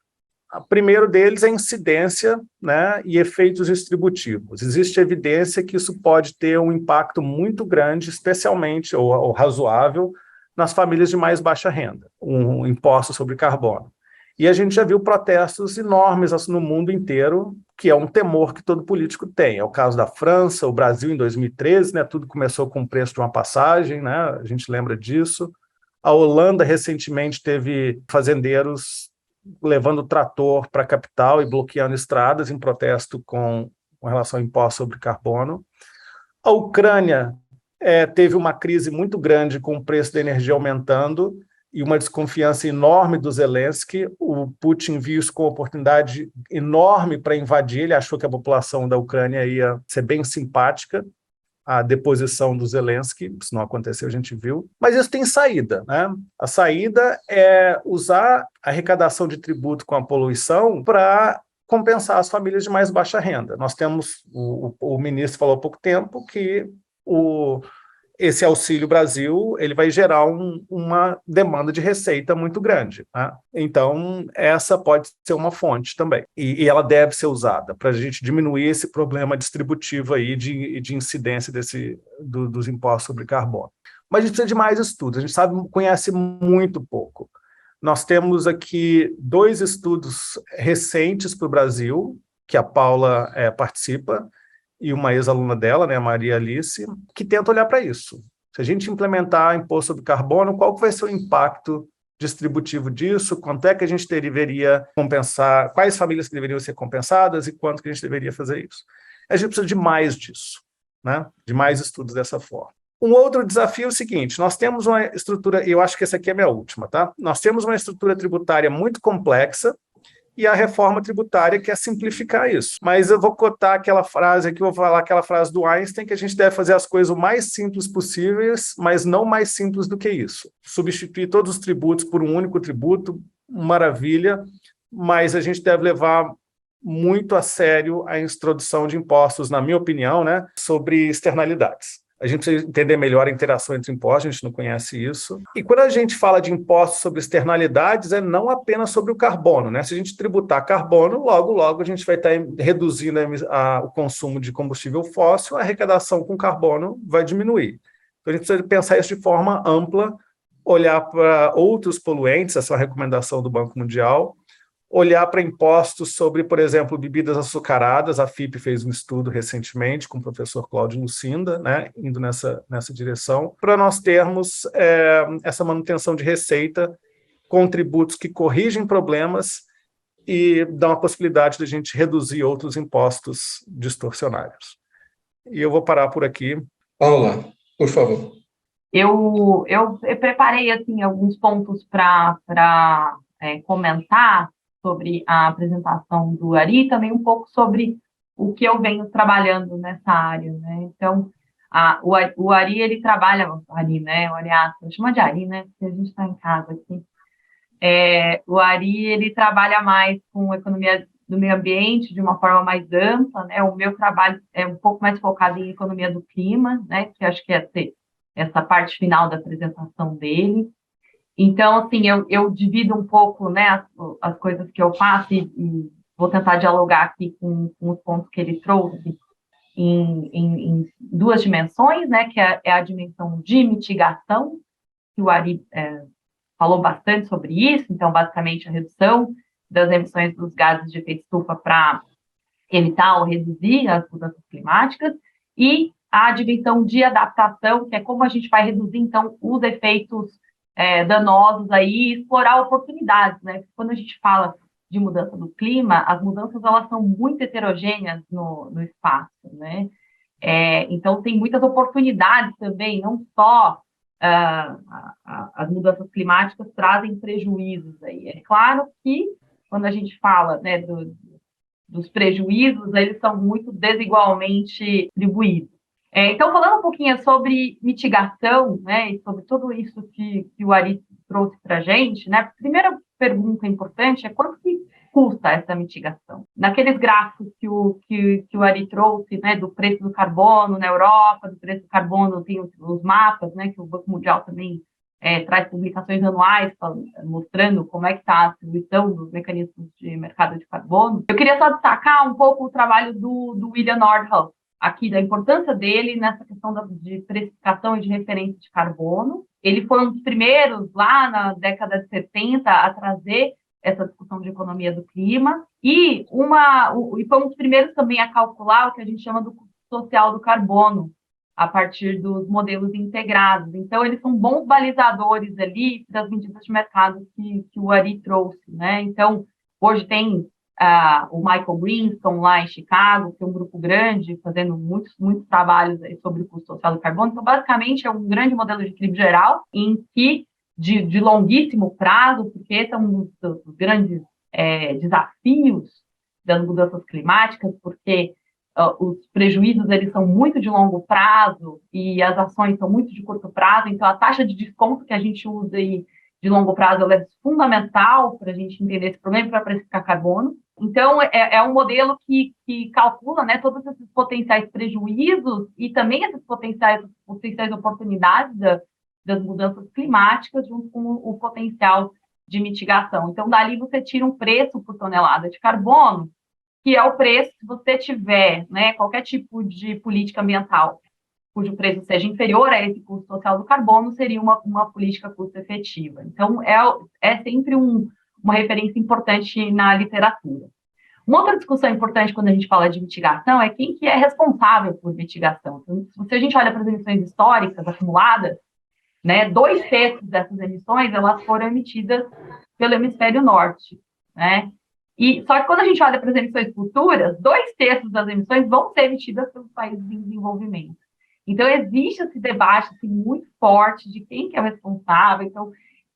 O primeiro deles é a incidência, né, e efeitos distributivos. Existe evidência que isso pode ter um impacto muito grande, especialmente, ou razoável, nas famílias de mais baixa renda, um imposto sobre carbono. E a gente já viu protestos enormes no mundo inteiro, que é um temor que todo político tem. É o caso da França, o Brasil em 2013, né, tudo começou com o preço de uma passagem, né, a gente lembra disso. A Holanda recentemente teve fazendeiros levando trator para a capital e bloqueando estradas em protesto com relação ao imposto sobre carbono. A Ucrânia teve uma crise muito grande com o preço da energia aumentando e uma desconfiança enorme do Zelensky. O Putin viu isso como uma oportunidade enorme para invadir. Ele achou que a população da Ucrânia ia ser bem simpática à deposição do Zelensky. Isso não aconteceu, a gente viu. Mas isso tem saída, né? A saída é usar a arrecadação de tributo com a poluição para compensar as famílias de mais baixa renda. Nós temos, o ministro falou há pouco tempo que esse Auxílio Brasil ele vai gerar uma demanda de receita muito grande, né? Então, essa pode ser uma fonte também. E ela deve ser usada para a gente diminuir esse problema distributivo aí de incidência dos impostos sobre carbono. Mas a gente precisa de mais estudos, a gente conhece muito pouco. Nós temos aqui 2 estudos recentes para o Brasil, que a Paula participa, e uma ex-aluna dela, né, a Maria Alice, que tenta olhar para isso. Se a gente implementar imposto sobre carbono, qual vai ser o impacto distributivo disso? Quanto é que a gente deveria compensar? Quais famílias que deveriam ser compensadas e quanto que a gente deveria fazer isso? A gente precisa de mais disso, né? De mais estudos dessa forma. Um outro desafio é o seguinte, nós temos uma estrutura, e eu acho que essa aqui é a minha última, tá? Nós temos uma estrutura tributária muito complexa, e a reforma tributária quer simplificar isso. Mas eu vou cotar aquela frase aqui, vou falar aquela frase do Einstein, que a gente deve fazer as coisas o mais simples possíveis, mas não mais simples do que isso. Substituir todos os tributos por um único tributo, maravilha, mas a gente deve levar muito a sério a introdução de impostos, na minha opinião, né, sobre externalidades. A gente precisa entender melhor a interação entre impostos, a gente não conhece isso. E quando a gente fala de impostos sobre externalidades, é não apenas sobre o carbono, né? Se a gente tributar carbono, logo a gente vai estar reduzindo o consumo de combustível fóssil, a arrecadação com carbono vai diminuir. Então a gente precisa pensar isso de forma ampla, olhar para outros poluentes, essa é uma recomendação do Banco Mundial, olhar para impostos sobre, por exemplo, bebidas açucaradas. A FIP fez um estudo recentemente com o professor Cláudio Lucinda, né, indo nessa direção, para nós termos essa manutenção de receita com tributos que corrigem problemas e dão a possibilidade de a gente reduzir outros impostos distorcionários. E eu vou parar por aqui. Paula, por favor. Eu preparei assim, alguns pontos para comentar sobre a apresentação do Ari e também um pouco sobre o que eu venho trabalhando nessa área, né? Então, o Ari, ele trabalha, Ari, né? O Ariato, chama de Ari, né? Porque a gente está em casa aqui. O Ari, ele trabalha mais com economia do meio ambiente de uma forma mais ampla, né? O meu trabalho é um pouco mais focado em economia do clima, né? Que acho que é essa parte final da apresentação dele. Então, assim, eu divido um pouco, né, as coisas que eu faço e vou tentar dialogar aqui com os pontos que ele trouxe em duas dimensões, né? Que é a dimensão de mitigação, que o Ari falou bastante sobre isso, então, basicamente, a redução das emissões dos gases de efeito estufa para evitar ou reduzir as mudanças climáticas, e a dimensão de adaptação, que é como a gente vai reduzir, então, os efeitos danosos aí e explorar oportunidades, né? Quando a gente fala de mudança do clima, as mudanças, elas são muito heterogêneas no espaço, né? Então, tem muitas oportunidades também, não só as mudanças climáticas trazem prejuízos aí. É claro que, quando a gente fala, né, dos prejuízos, eles são muito desigualmente distribuídos. Então, falando um pouquinho sobre mitigação, né, e sobre tudo isso que o Ari trouxe para a gente, né, a primeira pergunta importante é quanto que custa essa mitigação? Naqueles gráficos que o Ari trouxe, né, do preço do carbono na Europa, do preço do carbono, tem os mapas, né, que o Banco Mundial também traz publicações anuais mostrando como é que está a distribuição dos mecanismos de mercado de carbono. Eu queria só destacar um pouco o trabalho do William Nordhaus, aqui da importância dele nessa questão de precificação e de referência de carbono. Ele foi um dos primeiros, lá na década de 70, a trazer essa discussão de economia do clima, e foi um dos primeiros também a calcular o que a gente chama do custo social do carbono, a partir dos modelos integrados. Então, eles são bons balizadores ali das medidas de mercado que o Ari trouxe, né? Então, hoje tem o Michael Greenspan lá em Chicago, que é um grupo grande, fazendo muitos trabalhos aí sobre o custo social do carbono. Então, basicamente, é um grande modelo de equilíbrio geral, em que, de longuíssimo prazo, porque são os grandes desafios das mudanças climáticas, porque os prejuízos, eles são muito de longo prazo e as ações são muito de curto prazo, então a taxa de desconto que a gente usa aí de longo prazo, ela é fundamental para a gente entender esse problema, para precificar carbono. Então, é um modelo que calcula, né, todos esses potenciais prejuízos e também essas potenciais oportunidades das mudanças climáticas, junto com o potencial de mitigação. Então, dali você tira um preço por tonelada de carbono, que é o preço, se você tiver, né, qualquer tipo de política ambiental cujo preço seja inferior a esse custo social do carbono, seria uma política custo-efetiva. Então, é sempre uma referência importante na literatura. Uma outra discussão importante quando a gente fala de mitigação é quem que é responsável por mitigação. Então, se a gente olha para as emissões históricas acumuladas, né, 2/3 dessas emissões, elas foram emitidas pelo hemisfério norte, né? Só que quando a gente olha para as emissões futuras, 2/3 das emissões vão ser emitidas pelos países em desenvolvimento. Então, existe esse debate assim, muito forte de quem que é o responsável. Então,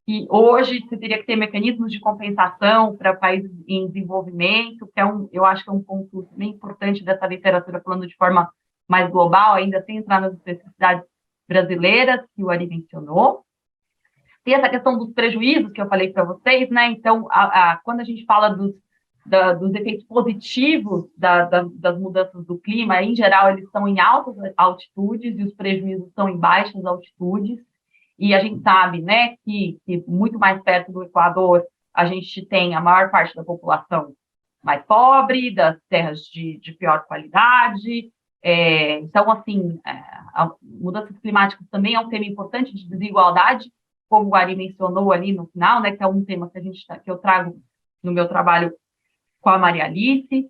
que hoje você teria que ter mecanismos de compensação para países em desenvolvimento, que eu acho que é um ponto bem importante dessa literatura, falando de forma mais global, ainda sem entrar nas especificidades brasileiras, que o Ari mencionou. Tem essa questão dos prejuízos que eu falei para vocês, né? Então, quando a gente fala dos efeitos positivos das mudanças do clima, em geral, eles são em altas altitudes e os prejuízos são em baixas altitudes. E a gente sabe, né, que muito mais perto do Equador, a gente tem a maior parte da população mais pobre, das terras de pior qualidade. Então, assim, mudanças climáticas também é um tema importante de desigualdade, como o Ari mencionou ali no final, né, que é um tema que eu trago no meu trabalho com a Maria Alice.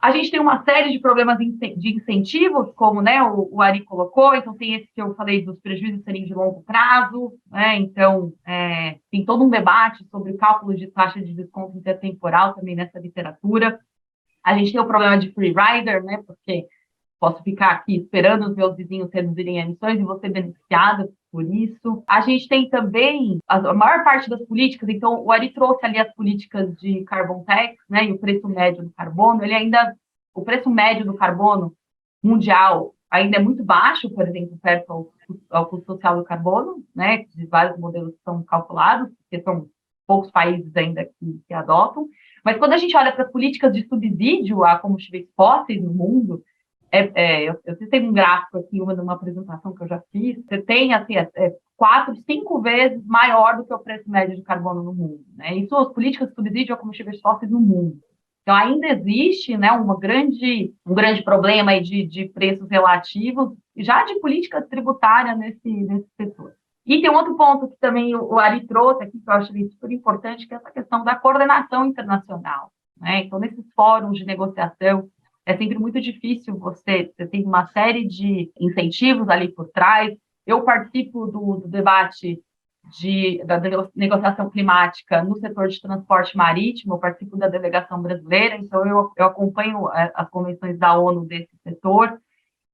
A gente tem uma série de problemas de incentivos, como, né, o Ari colocou, então tem esse que eu falei dos prejuízos serem de longo prazo, né, então tem todo um debate sobre o cálculo de taxa de desconto intertemporal também nessa literatura. A gente tem o problema de free rider, né, porque posso ficar aqui esperando os meus vizinhos reduzirem emissões e vou ser beneficiada por isso. A gente tem também a maior parte das políticas, então o Ari trouxe ali as políticas de carbon tax, né, e o preço médio do carbono, o preço médio do carbono mundial ainda é muito baixo, por exemplo, perto ao custo social do carbono, né, de vários modelos que são calculados, porque são poucos países ainda que adotam. Mas quando a gente olha para as políticas de subsídio a combustíveis fósseis no mundo, eu tenho um gráfico aqui, numa apresentação que eu já fiz, você tem assim, 4, 5 vezes maior do que o preço médio de carbono no mundo, né? Isso as políticas de subsídio a combustíveis fósseis no mundo. Então, ainda existe, né, um grande problema aí de preços relativos, já de política tributária nesse setor. E tem um outro ponto que também o Ari trouxe aqui, que eu acho super importante, que é essa questão da coordenação internacional, né? Então, nesses fóruns de negociação, é sempre muito difícil você tem uma série de incentivos ali por trás. Eu participo do debate da negociação climática no setor de transporte marítimo, eu participo da delegação brasileira, então eu acompanho as convenções da ONU desse setor,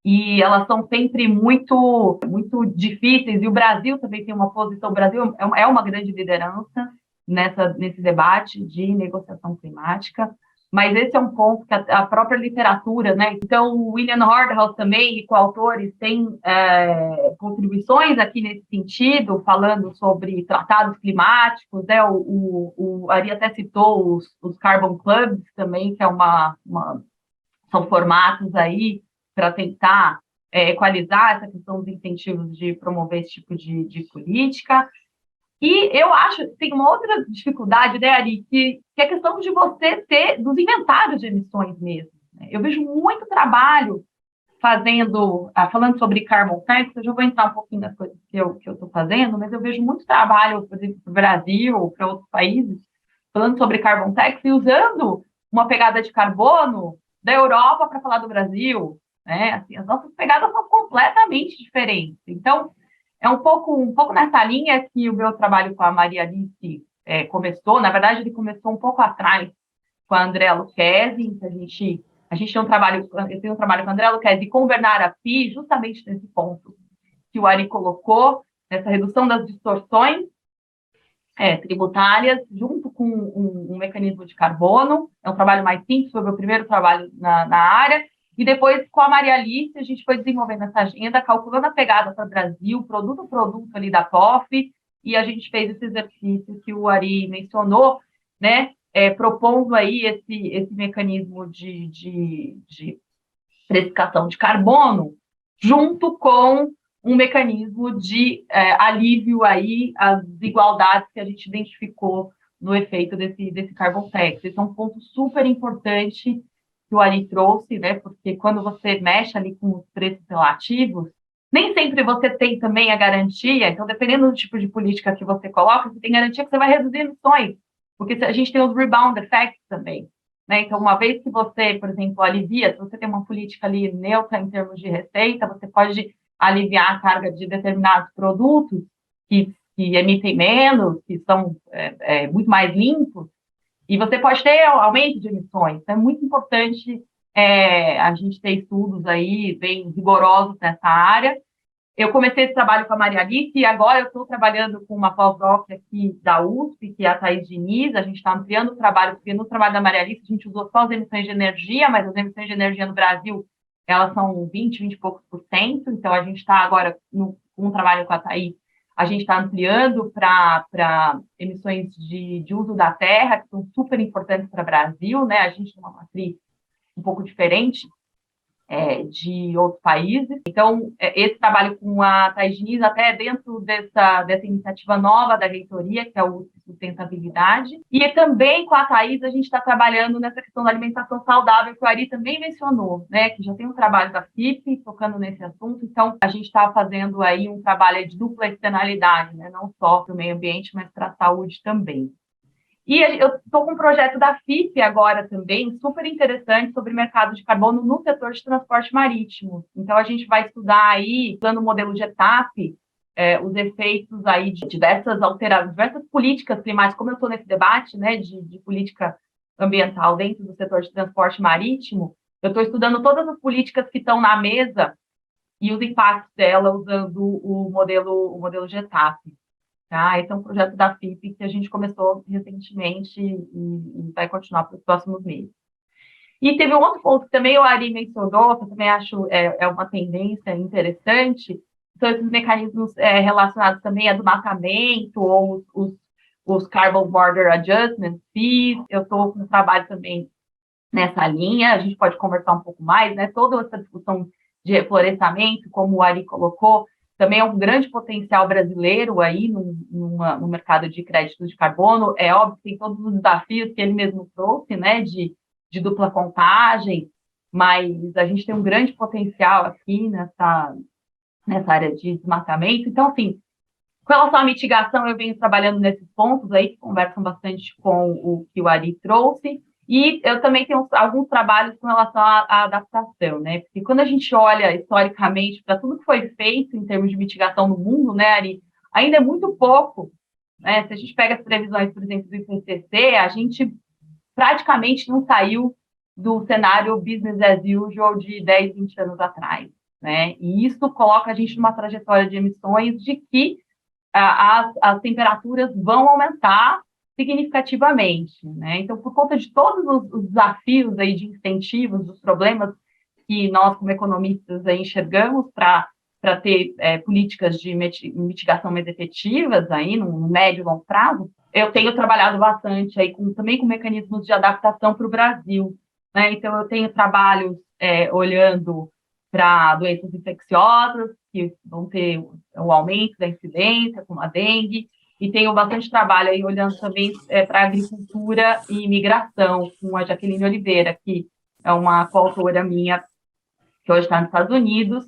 e elas são sempre muito, muito difíceis, e o Brasil também tem uma posição, o Brasil é uma grande liderança nesse debate de negociação climática, mas esse é um ponto que a própria literatura, né? Então, o William Nordhaus também, e coautores, têm contribuições aqui nesse sentido, falando sobre tratados climáticos, né? O Ari até citou os Carbon Clubs também, que são formatos aí para tentar equalizar essa questão dos incentivos de promover esse tipo de política. E eu acho que tem uma outra dificuldade, né, Ari, que é a questão de você ter dos inventários de emissões mesmo, né? Eu vejo muito trabalho falando sobre carbon tax, eu já vou entrar um pouquinho nas coisas que eu estou fazendo, mas eu vejo muito trabalho, por exemplo, para o Brasil, para outros países, falando sobre carbon tax e usando uma pegada de carbono da Europa para falar do Brasil, né? Assim, as nossas pegadas são completamente diferentes. Então, é um pouco nessa linha que o meu trabalho com a Maria Alice começou. Na verdade, ele começou um pouco atrás com a Andrea Lucchesi, que a gente tem um trabalho, eu tenho um trabalho com a Andrea Lucchesi com o Bernard Api, justamente nesse ponto que o Ari colocou, nessa redução das distorções tributárias, junto com um mecanismo de carbono. É um trabalho mais simples, foi o meu primeiro trabalho na área. E depois, com a Maria Alice, a gente foi desenvolvendo essa agenda, calculando a pegada para o Brasil, produto a produto ali da POF, e a gente fez esse exercício que o Ari mencionou, né, propondo aí esse mecanismo de precificação de carbono, junto com um mecanismo de alívio aí às desigualdades que a gente identificou no efeito desse carbon tax. Esse é um ponto super importante que o Ari trouxe, né? Porque quando você mexe ali com os preços relativos, nem sempre você tem também a garantia. Então, dependendo do tipo de política que você coloca, você tem garantia que você vai reduzir emissões, porque a gente tem os rebound effects também, né? Então, uma vez que você, por exemplo, alivia, se você tem uma política ali neutra em termos de receita, você pode aliviar a carga de determinados produtos que emitem menos, que são muito mais limpos, e você pode ter aumento de emissões. Então, é muito importante a gente ter estudos aí bem rigorosos nessa área. Eu comecei esse trabalho com a Maria Alice e agora eu estou trabalhando com uma pós-doc aqui da USP, que é a Thaís Diniz. A gente está ampliando o trabalho, porque no trabalho da Maria Alice a gente usou só as emissões de energia, mas as emissões de energia no Brasil, elas são 20 e poucos %. Então, a gente está agora com um trabalho com a Thaís, a gente está ampliando para emissões de uso da terra, que são super importantes para o Brasil, né? A gente tem uma matriz um pouco diferente de outros países. Então, esse trabalho com a Thaís Diniz, até dentro dessa iniciativa nova da reitoria, que é o Sustentabilidade. E também com a Thaís, a gente está trabalhando nessa questão da alimentação saudável, que o Ari também mencionou, né? Que já tem um trabalho da FIP tocando nesse assunto. Então, a gente está fazendo aí um trabalho de dupla externalidade, né? Não só para o meio ambiente, mas para a saúde também. E eu estou com um projeto da FIP agora também, super interessante, sobre mercado de carbono no setor de transporte marítimo. Então, a gente vai estudar aí, usando o modelo de ETAP, os efeitos aí de diversas políticas climáticas, como eu estou nesse debate, né, de política ambiental dentro do setor de transporte marítimo, eu estou estudando todas as políticas que estão na mesa e os impactos dela usando o modelo de ETAP. Tá? Esse é um projeto da FIP que a gente começou recentemente e vai continuar para os próximos meses. E teve um outro ponto que também o Ari mencionou, que eu também acho uma tendência interessante, são esses mecanismos relacionados também a desmatamento ou os os Carbon Border Adjustment Fees. Eu estou com um trabalho também nessa linha, a gente pode conversar um pouco mais, né? Toda essa discussão de reflorestamento, como o Ari colocou, também é um grande potencial brasileiro aí no mercado de créditos de carbono. É óbvio que tem todos os desafios que ele mesmo trouxe, né, de dupla contagem, mas a gente tem um grande potencial aqui nessa área de desmatamento. Então, assim, com relação à mitigação, eu venho trabalhando nesses pontos aí, que conversam bastante com o que o Ari trouxe, e eu também tenho alguns trabalhos com relação à adaptação, né? Porque quando a gente olha historicamente para tudo que foi feito em termos de mitigação no mundo, né, Ari, ainda é muito pouco, né? Se a gente pega as previsões, por exemplo, do IPCC, a gente praticamente não saiu do cenário business as usual de 10, 20 anos atrás, né? E isso coloca a gente numa trajetória de emissões de que as temperaturas vão aumentar significativamente, né? Então, por conta de todos os desafios aí de incentivos, dos problemas que nós, como economistas, aí enxergamos para ter políticas de mitigação mais efetivas aí no médio e longo prazo, eu tenho trabalhado bastante aí também com mecanismos de adaptação para o Brasil, né? Então, eu tenho trabalhos olhando para doenças infecciosas, que vão ter o aumento da incidência, como a dengue, e tenho bastante trabalho aí olhando também para a agricultura e migração, com a Jaqueline Oliveira, que é uma coautora minha, que hoje está nos Estados Unidos.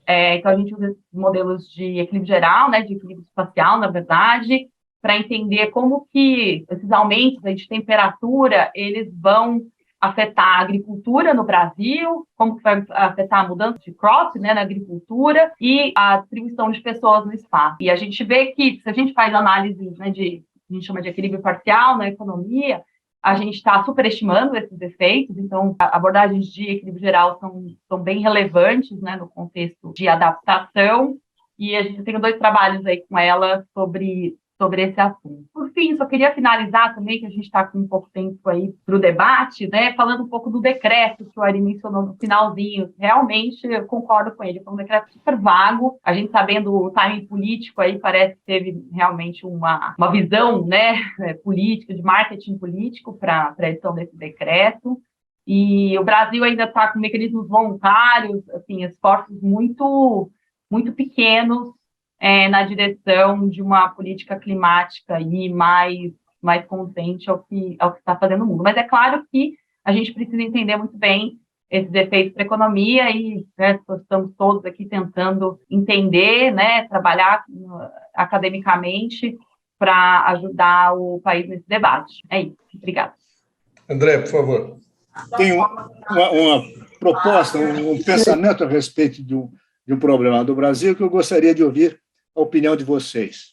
Então, a gente usa esses modelos de equilíbrio geral, né, de equilíbrio espacial, na verdade, para entender como que esses aumentos aí de temperatura, eles vão afetar a agricultura no Brasil, como que vai afetar a mudança de crop, né, na agricultura e a distribuição de pessoas no espaço. E a gente vê que, se a gente faz análise, né, a gente chama de equilíbrio parcial na economia, a gente está superestimando esses efeitos, então abordagens de equilíbrio geral são bem relevantes, né, no contexto de adaptação, e a gente tem 2 trabalhos aí com ela sobre esse assunto. Por fim, só queria finalizar também, que a gente está com um pouco tempo aí para o debate, né, falando um pouco do decreto que o Ari mencionou no finalzinho. Realmente, eu concordo com ele, foi um decreto super vago, a gente sabendo o timing político aí, parece que teve realmente uma visão, né, política, de marketing político para a edição desse decreto, e o Brasil ainda está com mecanismos voluntários, assim, esforços muito, muito pequenos na direção de uma política climática aí mais consciente ao que está fazendo o mundo. Mas é claro que a gente precisa entender muito bem esses efeitos para a economia e, né, estamos todos aqui tentando entender, né, trabalhar academicamente para ajudar o país nesse debate. É isso. Obrigada. André, por favor. Tem uma proposta, um pensamento a respeito de um problema do Brasil que eu gostaria de ouvir a opinião de vocês,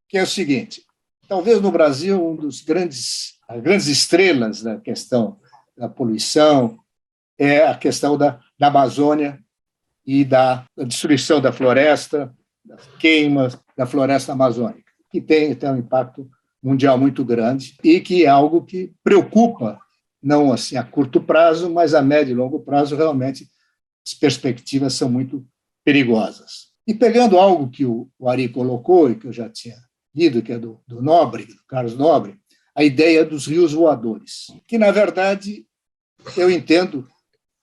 que é o seguinte: talvez no Brasil as grandes estrelas da questão da poluição é a questão da Amazônia e da destruição da floresta, das queimas da floresta amazônica, que tem um impacto mundial muito grande e que é algo que preocupa, não assim a curto prazo, mas a médio e longo prazo, realmente as perspectivas são muito perigosas. E pegando algo que o Ari colocou e que eu já tinha lido, que é do Nobre, do Carlos Nobre, a ideia dos rios voadores, que, na verdade, eu entendo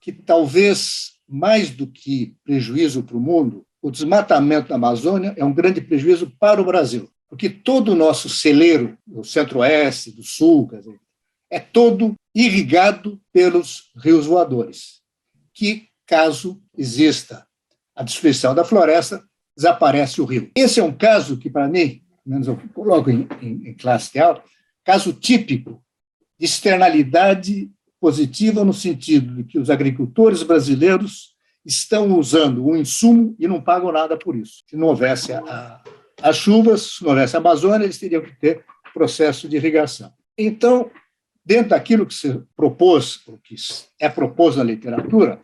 que talvez, mais do que prejuízo para o mundo, o desmatamento da Amazônia é um grande prejuízo para o Brasil, porque todo o nosso celeiro, do centro-oeste, do sul, quer dizer, é todo irrigado pelos rios voadores, que, caso exista a destruição da floresta, desaparece o rio. Esse é um caso que, para mim, menos eu coloco em classe alta, caso típico de externalidade positiva no sentido de que os agricultores brasileiros estão usando um insumo e não pagam nada por isso. Se não houvesse as chuvas, se não houvesse a Amazônia, eles teriam que ter processo de irrigação. Então, dentro daquilo que se propôs, o que é proposto na literatura,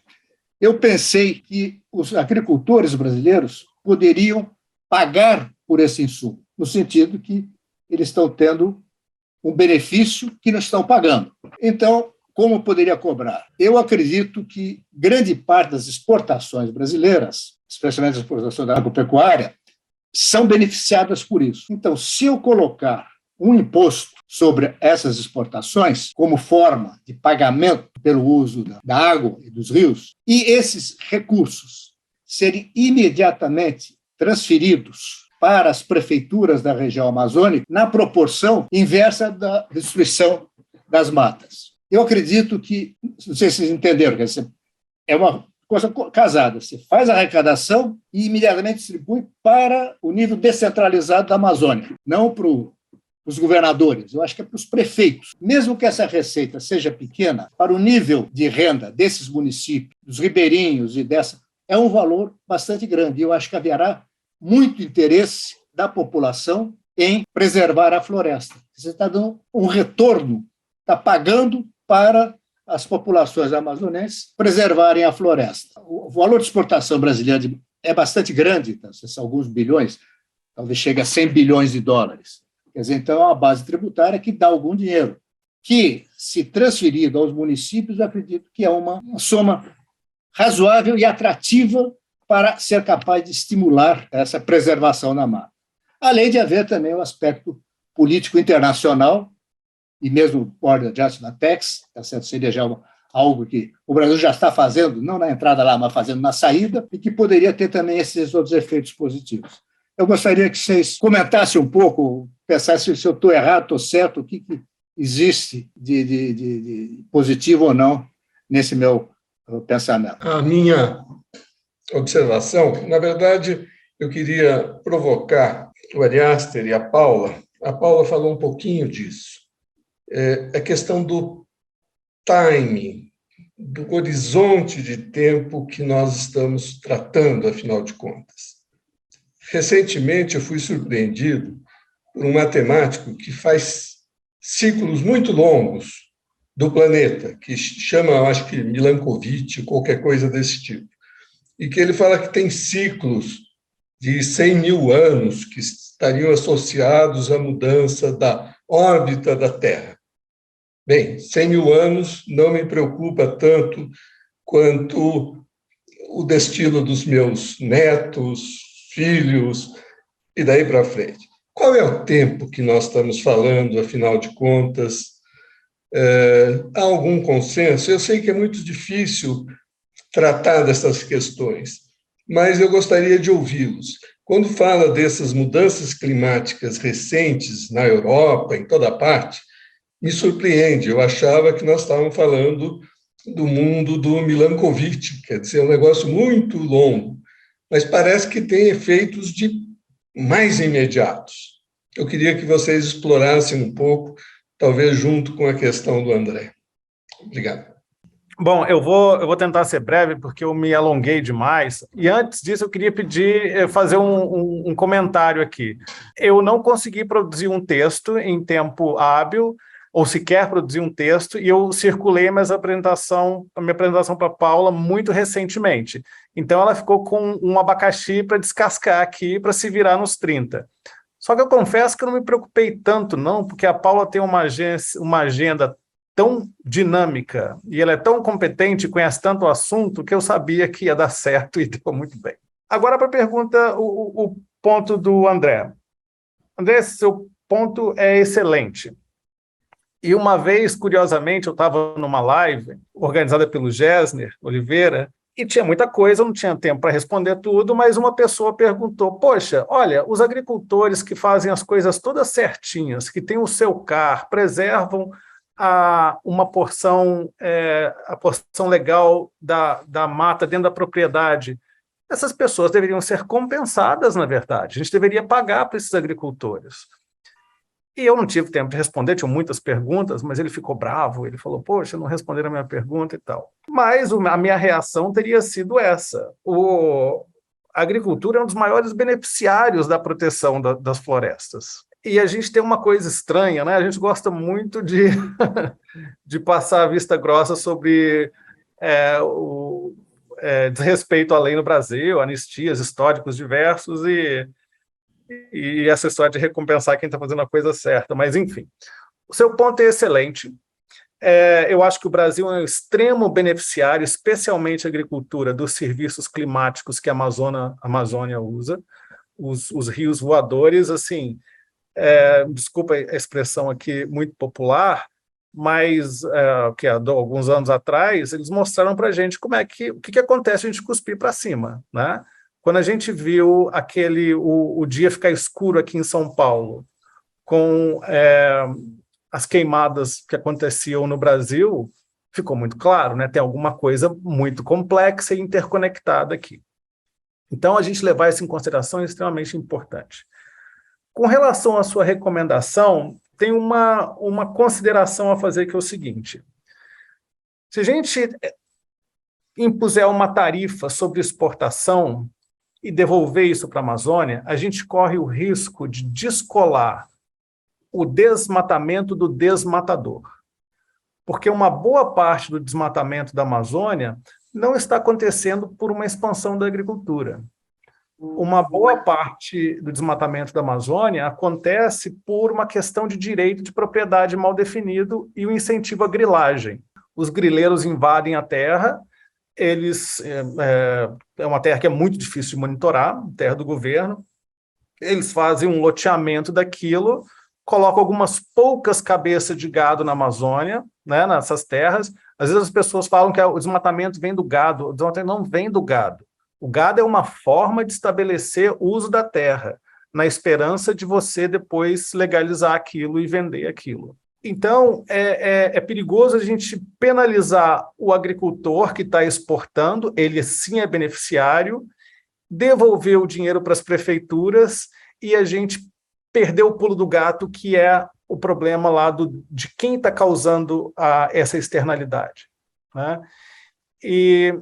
eu pensei que os agricultores brasileiros poderiam pagar por esse insumo, no sentido que eles estão tendo um benefício que não estão pagando. Então, como poderia cobrar? Eu acredito que grande parte das exportações brasileiras, especialmente as exportações da agropecuária, são beneficiadas por isso. Então, se eu colocar um imposto sobre essas exportações como forma de pagamento pelo uso da água e dos rios, e esses recursos serem imediatamente transferidos para as prefeituras da região amazônica na proporção inversa da destruição das matas. Eu acredito que, não sei se vocês entenderam, é uma coisa casada. Você faz a arrecadação e imediatamente distribui para o nível descentralizado da Amazônia, não para os governadores, eu acho que é para os prefeitos. Mesmo que essa receita seja pequena, para o nível de renda desses municípios, dos ribeirinhos e dessa, é um valor bastante grande. Eu acho que haverá muito interesse da população em preservar a floresta. Você está dando um retorno, está pagando para as populações amazonenses preservarem a floresta. O valor de exportação brasileira é bastante grande, tá? São alguns bilhões, talvez chegue a 100 bilhões de dólares. Quer dizer, então, é uma base tributária que dá algum dinheiro, que, se transferido aos municípios, eu acredito que é uma soma razoável e atrativa para ser capaz de estimular essa preservação na mata. Além de haver também o aspecto político internacional, e mesmo o Border Adjustment Tax, seria já algo que o Brasil já está fazendo, não na entrada lá, mas fazendo na saída, e que poderia ter também esses outros efeitos positivos. Eu gostaria que vocês comentassem um pouco, pensassem se eu estou errado, estou certo, o que existe de positivo ou não nesse meu pensamento. A minha observação, na verdade, eu queria provocar o Ari Aster e a Paula. A Paula falou um pouquinho disso. A questão do timing, do horizonte de tempo que nós estamos tratando, afinal de contas. Recentemente, eu fui surpreendido por um matemático que faz ciclos muito longos do planeta, que chama, acho que, Milankovitch, qualquer coisa desse tipo, e que ele fala que tem ciclos de 100 mil anos que estariam associados à mudança da órbita da Terra. Bem, 100 mil anos não me preocupa tanto quanto o destino dos meus netos, filhos, e daí para frente. Qual é o tempo que nós estamos falando, afinal de contas? Há algum consenso? Eu sei que é muito difícil tratar dessas questões, mas eu gostaria de ouvi-los. Quando fala dessas mudanças climáticas recentes na Europa, em toda parte, me surpreende. Eu achava que nós estávamos falando do mundo do Milankovitch, quer dizer, um negócio muito longo, mas parece que tem efeitos mais imediatos. Eu queria que vocês explorassem um pouco, talvez junto com a questão do André. Obrigado. Bom, eu vou tentar ser breve, porque eu me alonguei demais. E antes disso, eu queria fazer um comentário aqui. Eu não consegui produzir um texto em tempo hábil, ou sequer produzir um texto, e eu circulei a minha apresentação para a Paula muito recentemente. Então, ela ficou com um abacaxi para descascar aqui, para se virar nos 30. Só que eu confesso que eu não me preocupei tanto, não, porque a Paula tem uma agenda tão dinâmica, e ela é tão competente, conhece tanto o assunto, que eu sabia que ia dar certo e deu muito bem. Agora, para a pergunta, o ponto do André. André, seu ponto é excelente. E uma vez, curiosamente, eu estava numa live organizada pelo Gessner Oliveira, e tinha muita coisa, eu não tinha tempo para responder tudo, mas uma pessoa perguntou, poxa, olha, os agricultores que fazem as coisas todas certinhas, que têm o seu CAR, preservam uma porção, a porção legal da mata dentro da propriedade, essas pessoas deveriam ser compensadas, na verdade. A gente deveria pagar para esses agricultores. E eu não tive tempo de responder, tinham muitas perguntas, mas ele ficou bravo, ele falou, poxa, não responderam a minha pergunta e tal. Mas a minha reação teria sido essa. A agricultura é um dos maiores beneficiários da proteção das florestas. E a gente tem uma coisa estranha, né? A gente gosta muito de passar a vista grossa sobre desrespeito à lei no Brasil, anistias, históricos diversos e essa história de recompensar quem está fazendo a coisa certa. Mas, enfim, o seu ponto é excelente. Eu acho que o Brasil é um extremo beneficiário, especialmente a agricultura, dos serviços climáticos que a Amazônia usa. Os rios voadores, assim, desculpa a expressão aqui muito popular, mas que há alguns anos atrás eles mostraram para a gente o que acontece se a gente cuspir para cima, né? Quando a gente viu o dia ficar escuro aqui em São Paulo, com as queimadas que aconteciam no Brasil, ficou muito claro, né? Tem alguma coisa muito complexa e interconectada aqui. Então, a gente levar isso em consideração é extremamente importante. Com relação à sua recomendação, tem uma consideração a fazer, que é o seguinte: se a gente impuser uma tarifa sobre exportação e devolver isso para a Amazônia, a gente corre o risco de descolar o desmatamento do desmatador. Porque uma boa parte do desmatamento da Amazônia não está acontecendo por uma expansão da agricultura. Uma boa parte do desmatamento da Amazônia acontece por uma questão de direito de propriedade mal definido e o incentivo à grilagem. Os grileiros invadem a terra, é uma terra que é muito difícil de monitorar, terra do governo, eles fazem um loteamento daquilo, colocam algumas poucas cabeças de gado na Amazônia, né, nessas terras. Às vezes as pessoas falam que o desmatamento vem do gado, o desmatamento não vem do gado. O gado é uma forma de estabelecer o uso da terra, na esperança de você depois legalizar aquilo e vender aquilo. Então, é perigoso a gente penalizar o agricultor que está exportando, ele sim é beneficiário, devolver o dinheiro para as prefeituras e a gente perder o pulo do gato, que é o problema lá de quem está causando essa externalidade, né?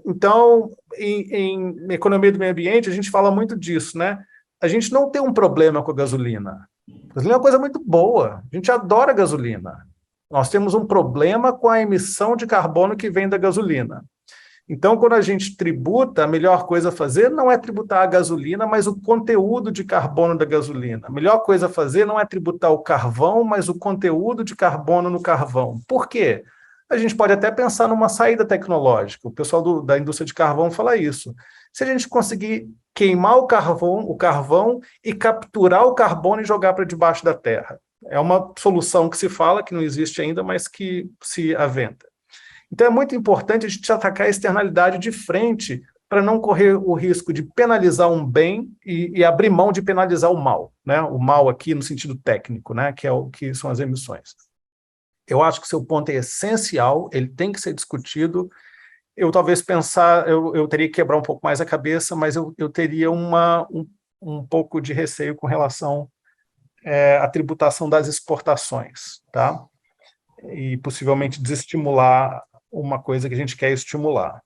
Então, em economia do meio ambiente, a gente fala muito disso, né? A gente não tem um problema com a gasolina. A gasolina é uma coisa muito boa, a gente adora gasolina. Nós temos um problema com a emissão de carbono que vem da gasolina. Então, quando a gente tributa, a melhor coisa a fazer não é tributar a gasolina, mas o conteúdo de carbono da gasolina. A melhor coisa a fazer não é tributar o carvão, mas o conteúdo de carbono no carvão. Por quê? A gente pode até pensar numa saída tecnológica. O pessoal da indústria de carvão fala isso. Se a gente conseguir queimar o carvão e capturar o carbono e jogar para debaixo da terra. É uma solução que se fala, que não existe ainda, mas que se aventa. Então é muito importante a gente atacar a externalidade de frente para não correr o risco de penalizar um bem e abrir mão de penalizar o mal, né? O mal aqui no sentido técnico, né? Que é o que são as emissões. Eu acho que o seu ponto é essencial, ele tem que ser discutido. Eu talvez eu teria que quebrar um pouco mais a cabeça, mas eu teria um pouco de receio com relação à tributação das exportações, tá? E possivelmente desestimular uma coisa que a gente quer estimular.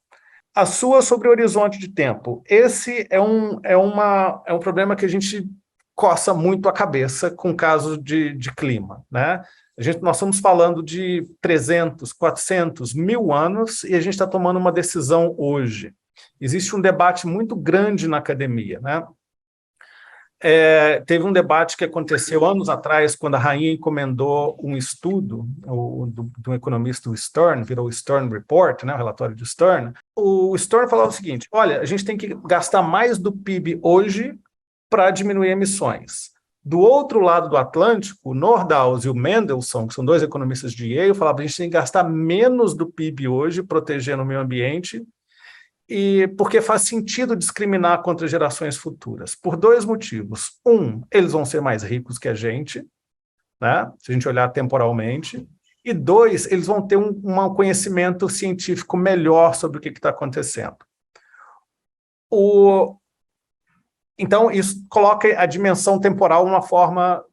A sua sobre o horizonte de tempo. Esse é um problema que a gente coça muito a cabeça com casos de clima, né? Nós estamos falando de 300, 400, 1000 anos e a gente está tomando uma decisão hoje. Existe um debate muito grande na academia, né? Teve um debate que aconteceu anos atrás, quando a rainha encomendou um estudo do economista Stern, virou o Stern Report, né, o relatório de Stern. O Stern falava o seguinte: olha, a gente tem que gastar mais do PIB hoje para diminuir emissões. Do outro lado do Atlântico, o Nordhaus e o Mendelssohn, que são dois economistas de Yale, falavam que a gente tem que gastar menos do PIB hoje, protegendo o meio ambiente, porque faz sentido discriminar contra gerações futuras, por dois motivos. Um, eles vão ser mais ricos que a gente, né? Se a gente olhar temporalmente. E dois, eles vão ter um conhecimento científico melhor sobre o que está acontecendo. Então, isso coloca a dimensão temporal de uma forma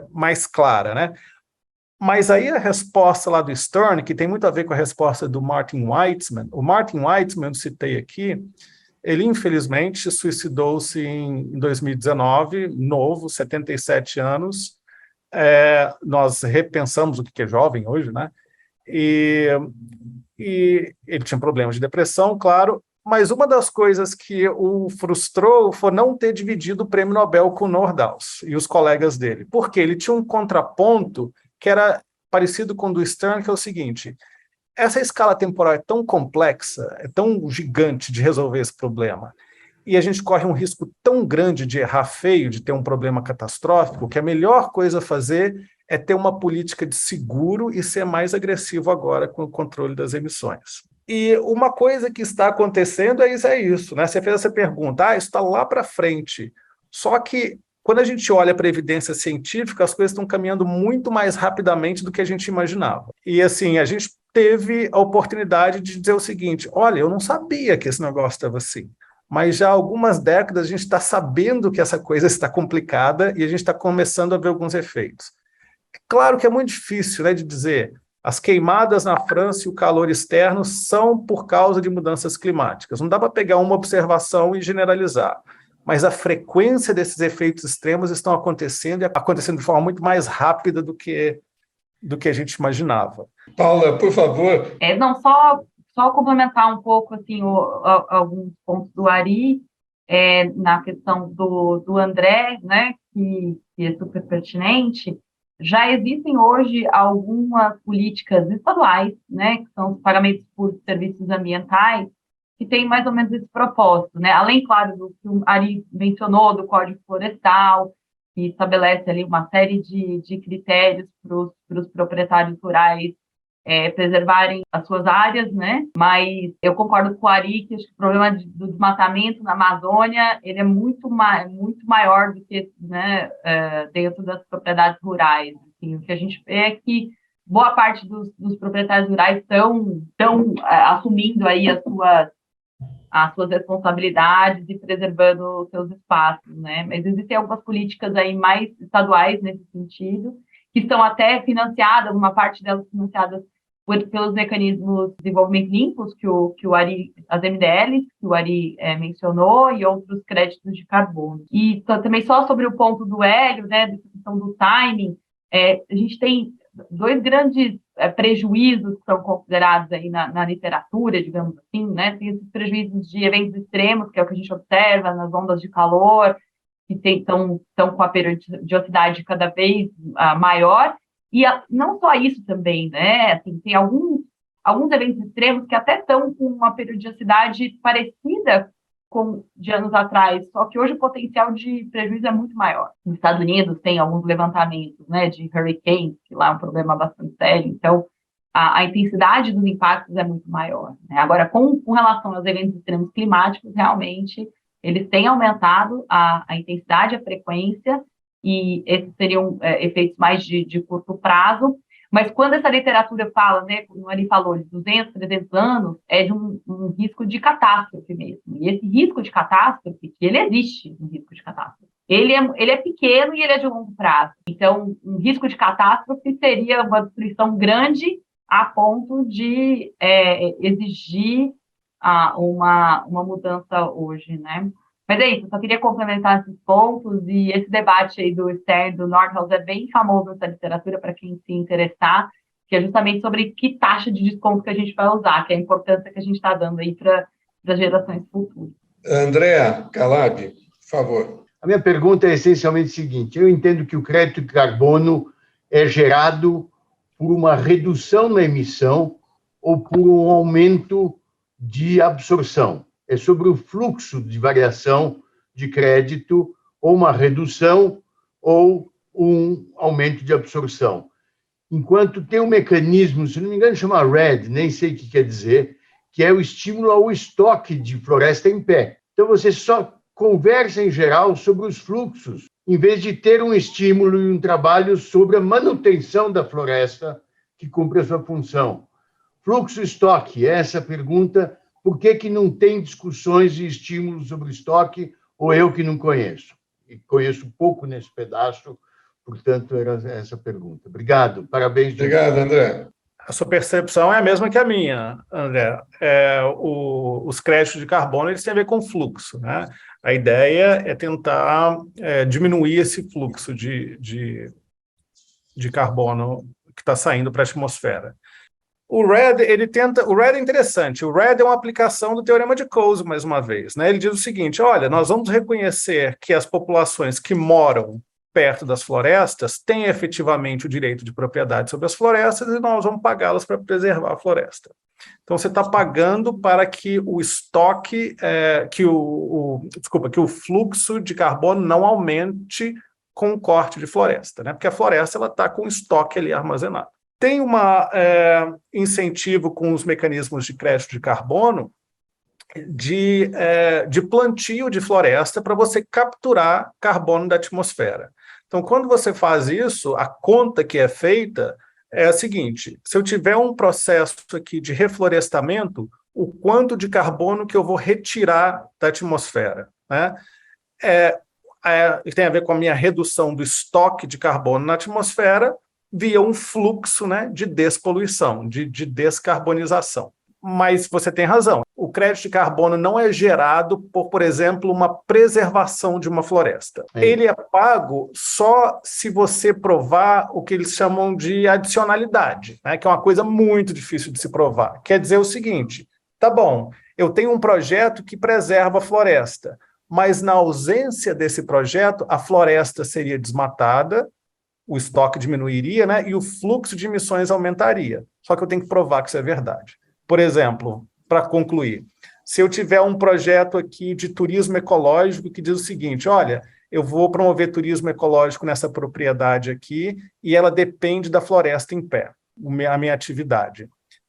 mais clara, né? Mas aí a resposta lá do Stern, que tem muito a ver com a resposta do Martin Weitzman, o Martin Weitzman, eu citei aqui, ele infelizmente suicidou-se em 2019, novo, 77 anos. Nós repensamos o que é jovem hoje, né? E ele tinha problemas de depressão, claro, mas uma das coisas que o frustrou foi não ter dividido o prêmio Nobel com o Nordhaus e os colegas dele, porque ele tinha um contraponto que era parecido com o do Stern, que é o seguinte: essa escala temporal é tão complexa, é tão gigante de resolver esse problema, e a gente corre um risco tão grande de errar feio, de ter um problema catastrófico, que a melhor coisa a fazer é ter uma política de seguro e ser mais agressivo agora com o controle das emissões. E uma coisa que está acontecendo é isso, né? Você fez essa pergunta, isso está lá para frente. Só que, quando a gente olha para a evidência científica, as coisas estão caminhando muito mais rapidamente do que a gente imaginava. E, assim, a gente teve a oportunidade de dizer o seguinte, olha, eu não sabia que esse negócio estava assim, mas já há algumas décadas a gente está sabendo que essa coisa está complicada e a gente está começando a ver alguns efeitos. Claro que é muito difícil, né, de dizer as queimadas na França e o calor externo são por causa de mudanças climáticas. Não dá para pegar uma observação e generalizar, mas a frequência desses efeitos extremos estão acontecendo e acontecendo de forma muito mais rápida do que a gente imaginava. Paula, por favor. Não, só complementar um pouco assim, alguns pontos do Ari, na questão do André, né, que é super pertinente. Já existem hoje algumas políticas estaduais, né, que são os pagamentos por serviços ambientais, que têm mais ou menos esse propósito, né? Além, claro, do que o Ari mencionou, do Código Florestal, que estabelece ali uma série de critérios para os proprietários rurais preservarem as suas áreas, né? Mas eu concordo com o Ari que acho que o problema do desmatamento na Amazônia ele é muito maior do que, né, dentro das propriedades rurais. Assim, o que a gente vê é que boa parte dos proprietários rurais estão assumindo aí as suas responsabilidades e preservando os seus espaços, né? Mas existem algumas políticas aí mais estaduais nesse sentido, que estão até financiadas, uma parte delas financiadas pelos mecanismos de desenvolvimento limpos que o Ari, as MDLs, que o Ari mencionou, e outros créditos de carbono. E também só sobre o ponto do Hélio, né, da questão do timing, a gente tem dois grandes prejuízos que são considerados aí na literatura, digamos assim, né? Tem esses prejuízos de eventos extremos, que é o que a gente observa nas ondas de calor, que estão com a periodicidade cada vez maior, e não só isso também, né? Assim, tem alguns eventos extremos que até estão com uma periodicidade parecida com de anos atrás, só que hoje o potencial de prejuízo é muito maior. Nos Estados Unidos tem alguns levantamentos, né, de hurricanes, que lá é um problema bastante sério, então a intensidade dos impactos é muito maior, né? Agora, com relação aos eventos extremos climáticos, realmente, eles têm aumentado a intensidade, a frequência, e esses seriam efeitos mais de curto prazo, mas quando essa literatura fala, né, como ele falou, de 200, 300 anos, é de um risco de catástrofe mesmo. E esse risco de catástrofe, ele existe, um risco de catástrofe. Ele é pequeno e ele é de longo prazo. Então, um risco de catástrofe seria uma destruição grande a ponto de exigir uma mudança hoje, né? Mas é isso, eu só queria complementar esses pontos, e esse debate aí do Stern e do Nordhaus é bem famoso nessa literatura para quem se interessar, que é justamente sobre que taxa de desconto que a gente vai usar, que é a importância que a gente está dando aí para as gerações futuras. Andréa Calab, por favor. A minha pergunta é essencialmente a seguinte: eu entendo que o crédito de carbono é gerado por uma redução na emissão ou por um aumento de absorção. É sobre o fluxo de variação de crédito, ou uma redução ou um aumento de absorção. Enquanto tem um mecanismo, se não me engano, chama RED, nem sei o que quer dizer, que é o estímulo ao estoque de floresta em pé. Então, você só conversa, em geral, sobre os fluxos, em vez de ter um estímulo e um trabalho sobre a manutenção da floresta que cumpre a sua função. Fluxo-estoque, essa pergunta. Por que não tem discussões e estímulos sobre o estoque, ou eu que não conheço? E conheço pouco nesse pedaço, portanto, era essa pergunta. Obrigado, parabéns. Obrigado, André. A sua percepção é a mesma que a minha, André. Os créditos de carbono eles têm a ver com fluxo, né? A ideia é tentar diminuir esse fluxo de carbono que está saindo para a atmosfera. O RED é interessante. O RED é uma aplicação do teorema de Coase, mais uma vez, né? Ele diz o seguinte: olha, nós vamos reconhecer que as populações que moram perto das florestas têm efetivamente o direito de propriedade sobre as florestas e nós vamos pagá-las para preservar a floresta. Então, você está pagando para que o estoque, que o fluxo de carbono não aumente com o corte de floresta, né? Porque a floresta está com o estoque ali armazenado. Tem um incentivo com os mecanismos de crédito de carbono de plantio de floresta para você capturar carbono da atmosfera. Então, quando você faz isso, a conta que é feita é a seguinte: se eu tiver um processo aqui de reflorestamento, o quanto de carbono que eu vou retirar da atmosfera, né? Tem a ver com a minha redução do estoque de carbono na atmosfera via um fluxo, né, de despoluição, de descarbonização. Mas você tem razão, o crédito de carbono não é gerado por exemplo, uma preservação de uma floresta. Ele é pago só se você provar o que eles chamam de adicionalidade, né, que é uma coisa muito difícil de se provar. Quer dizer o seguinte: tá bom, eu tenho um projeto que preserva a floresta, mas na ausência desse projeto, a floresta seria desmatada, o estoque diminuiria, né, e o fluxo de emissões aumentaria. Só que eu tenho que provar que isso é verdade. Por exemplo, para concluir, se eu tiver um projeto aqui de turismo ecológico que diz o seguinte: olha, eu vou promover turismo ecológico nessa propriedade aqui e ela depende da floresta em pé, a minha atividade.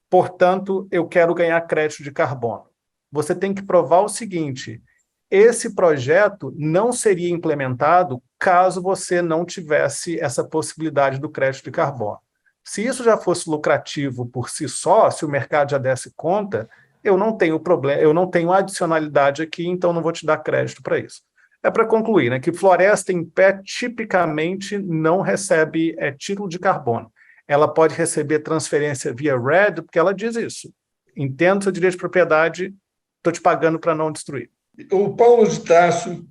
Portanto, eu quero ganhar crédito de carbono. Você tem que provar o seguinte: esse projeto não seria implementado caso você não tivesse essa possibilidade do crédito de carbono. Se isso já fosse lucrativo por si só, se o mercado já desse conta, eu não tenho problema, eu não tenho adicionalidade aqui, então não vou te dar crédito para isso. É para concluir, né, que floresta em pé tipicamente não recebe título de carbono. Ela pode receber transferência via RED, porque ela diz isso: entendo seu direito de propriedade, estou te pagando para não destruir. O Paulo de Tarso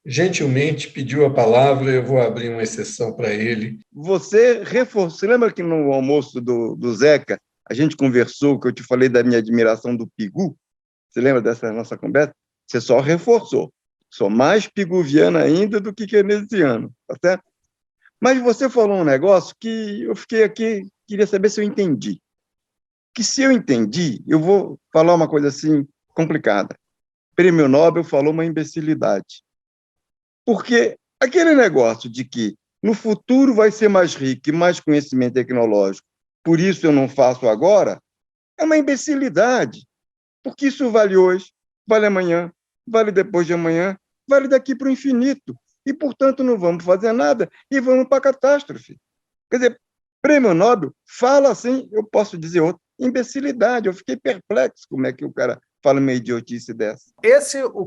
gentilmente pediu a palavra, eu vou abrir uma exceção para ele. Você reforçou, você lembra que no almoço do Zeca, a gente conversou, que eu te falei da minha admiração do Pigu? Você lembra dessa nossa conversa? Você só reforçou. Sou mais piguviano ainda do que keynesiano, tá certo? Mas você falou um negócio que eu fiquei aqui, queria saber se eu entendi. Que se eu entendi, eu vou falar uma coisa assim complicada. Prêmio Nobel falou uma imbecilidade. Porque aquele negócio de que no futuro vai ser mais rico e mais conhecimento tecnológico, por isso eu não faço agora, é uma imbecilidade. Porque isso vale hoje, vale amanhã, vale depois de amanhã, vale daqui para o infinito. E, portanto, não vamos fazer nada e vamos para a catástrofe. Quer dizer, Prêmio Nobel fala assim, eu posso dizer outra, imbecilidade. Eu fiquei perplexo como é que o cara fala uma idiotice dessa.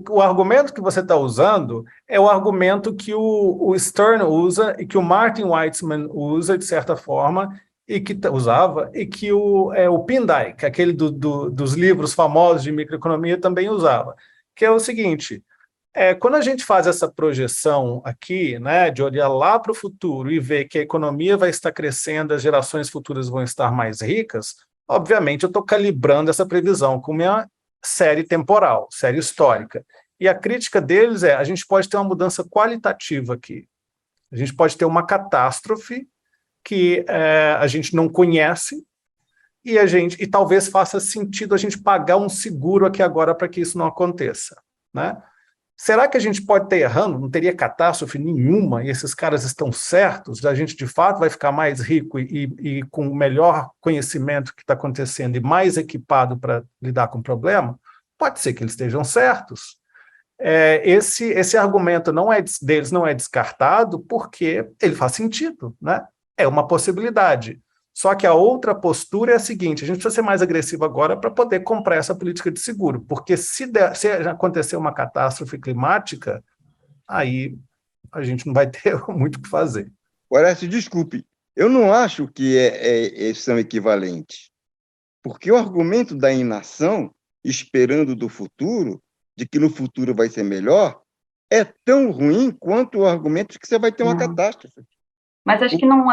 O argumento que você está usando é o argumento que o Stern usa e que o Martin Weitzman usa, de certa forma, e que usava, e que o Pindike, aquele dos livros famosos de microeconomia, também usava, que é o seguinte: quando a gente faz essa projeção aqui, né, de olhar lá para o futuro e ver que a economia vai estar crescendo, as gerações futuras vão estar mais ricas, obviamente eu estou calibrando essa previsão com minha série temporal, série histórica. E a crítica deles a gente pode ter uma mudança qualitativa aqui. A gente pode ter uma catástrofe que a gente não conhece e talvez faça sentido a gente pagar um seguro aqui agora para que isso não aconteça, né? Será que a gente pode estar errando? Não teria catástrofe nenhuma e esses caras estão certos? A gente, de fato, vai ficar mais rico e com o melhor conhecimento que está acontecendo e mais equipado para lidar com o problema? Pode ser que eles estejam certos. Esse argumento deles não é descartado porque ele faz sentido, né? É uma possibilidade. Só que a outra postura é a seguinte: a gente precisa ser mais agressivo agora para poder comprar essa política de seguro, porque se acontecer uma catástrofe climática, aí a gente não vai ter muito o que fazer. Horácio, desculpe, eu não acho que são equivalentes, porque o argumento da inação, esperando do futuro, de que no futuro vai ser melhor, é tão ruim quanto o argumento de que você vai ter uma catástrofe. Mas acho que não,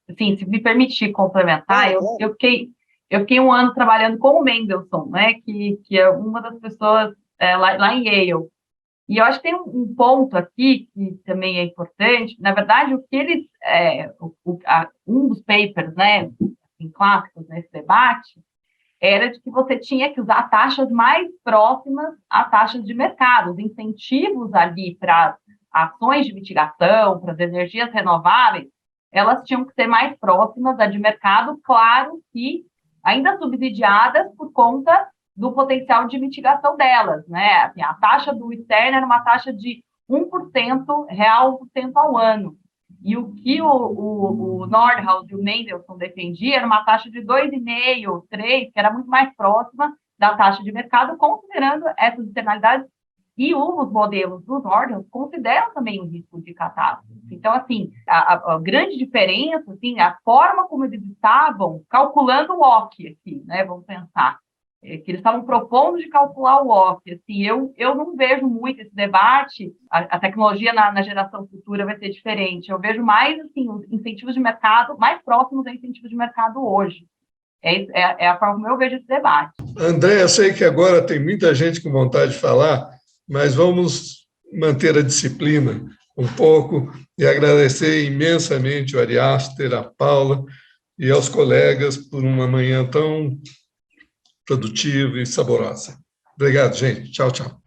assim, se me permitir complementar, eu fiquei um ano trabalhando com o Mendelssohn, né, que é uma das pessoas lá em Yale. E eu acho que tem um ponto aqui que também é importante. Na verdade, o que eles, um dos papers, né, assim, clássicos nesse debate, era de que você tinha que usar taxas mais próximas a taxas de mercado, os incentivos ali para ações de mitigação, para as energias renováveis, elas tinham que ser mais próximas a de mercado, claro que ainda subsidiadas por conta do potencial de mitigação delas, né? Assim, a taxa do externo era uma taxa de 1% real por cento ao ano. E o que o Nordhaus e o Mendelssohn defendiam era uma taxa de 2,5%, 3%, que era muito mais próxima da taxa de mercado, considerando essas externalidades. E os modelos dos Nordhaus consideram também o risco de catástrofe. Então, assim, a grande diferença, assim, a forma como eles estavam calculando o WOC aqui, né? Vamos pensar. Que eles estavam propondo de calcular o WOC. Assim, eu não vejo muito esse debate, a tecnologia na geração futura vai ser diferente. Eu vejo mais assim, os incentivos de mercado, mais próximos a incentivos de mercado hoje. É a forma como eu vejo esse debate. André, eu sei que agora tem muita gente com vontade de falar, mas vamos manter a disciplina um pouco e agradecer imensamente o Ari Aster, a Paula e aos colegas por uma manhã tão produtiva e saborosa. Obrigado, gente. Tchau, tchau.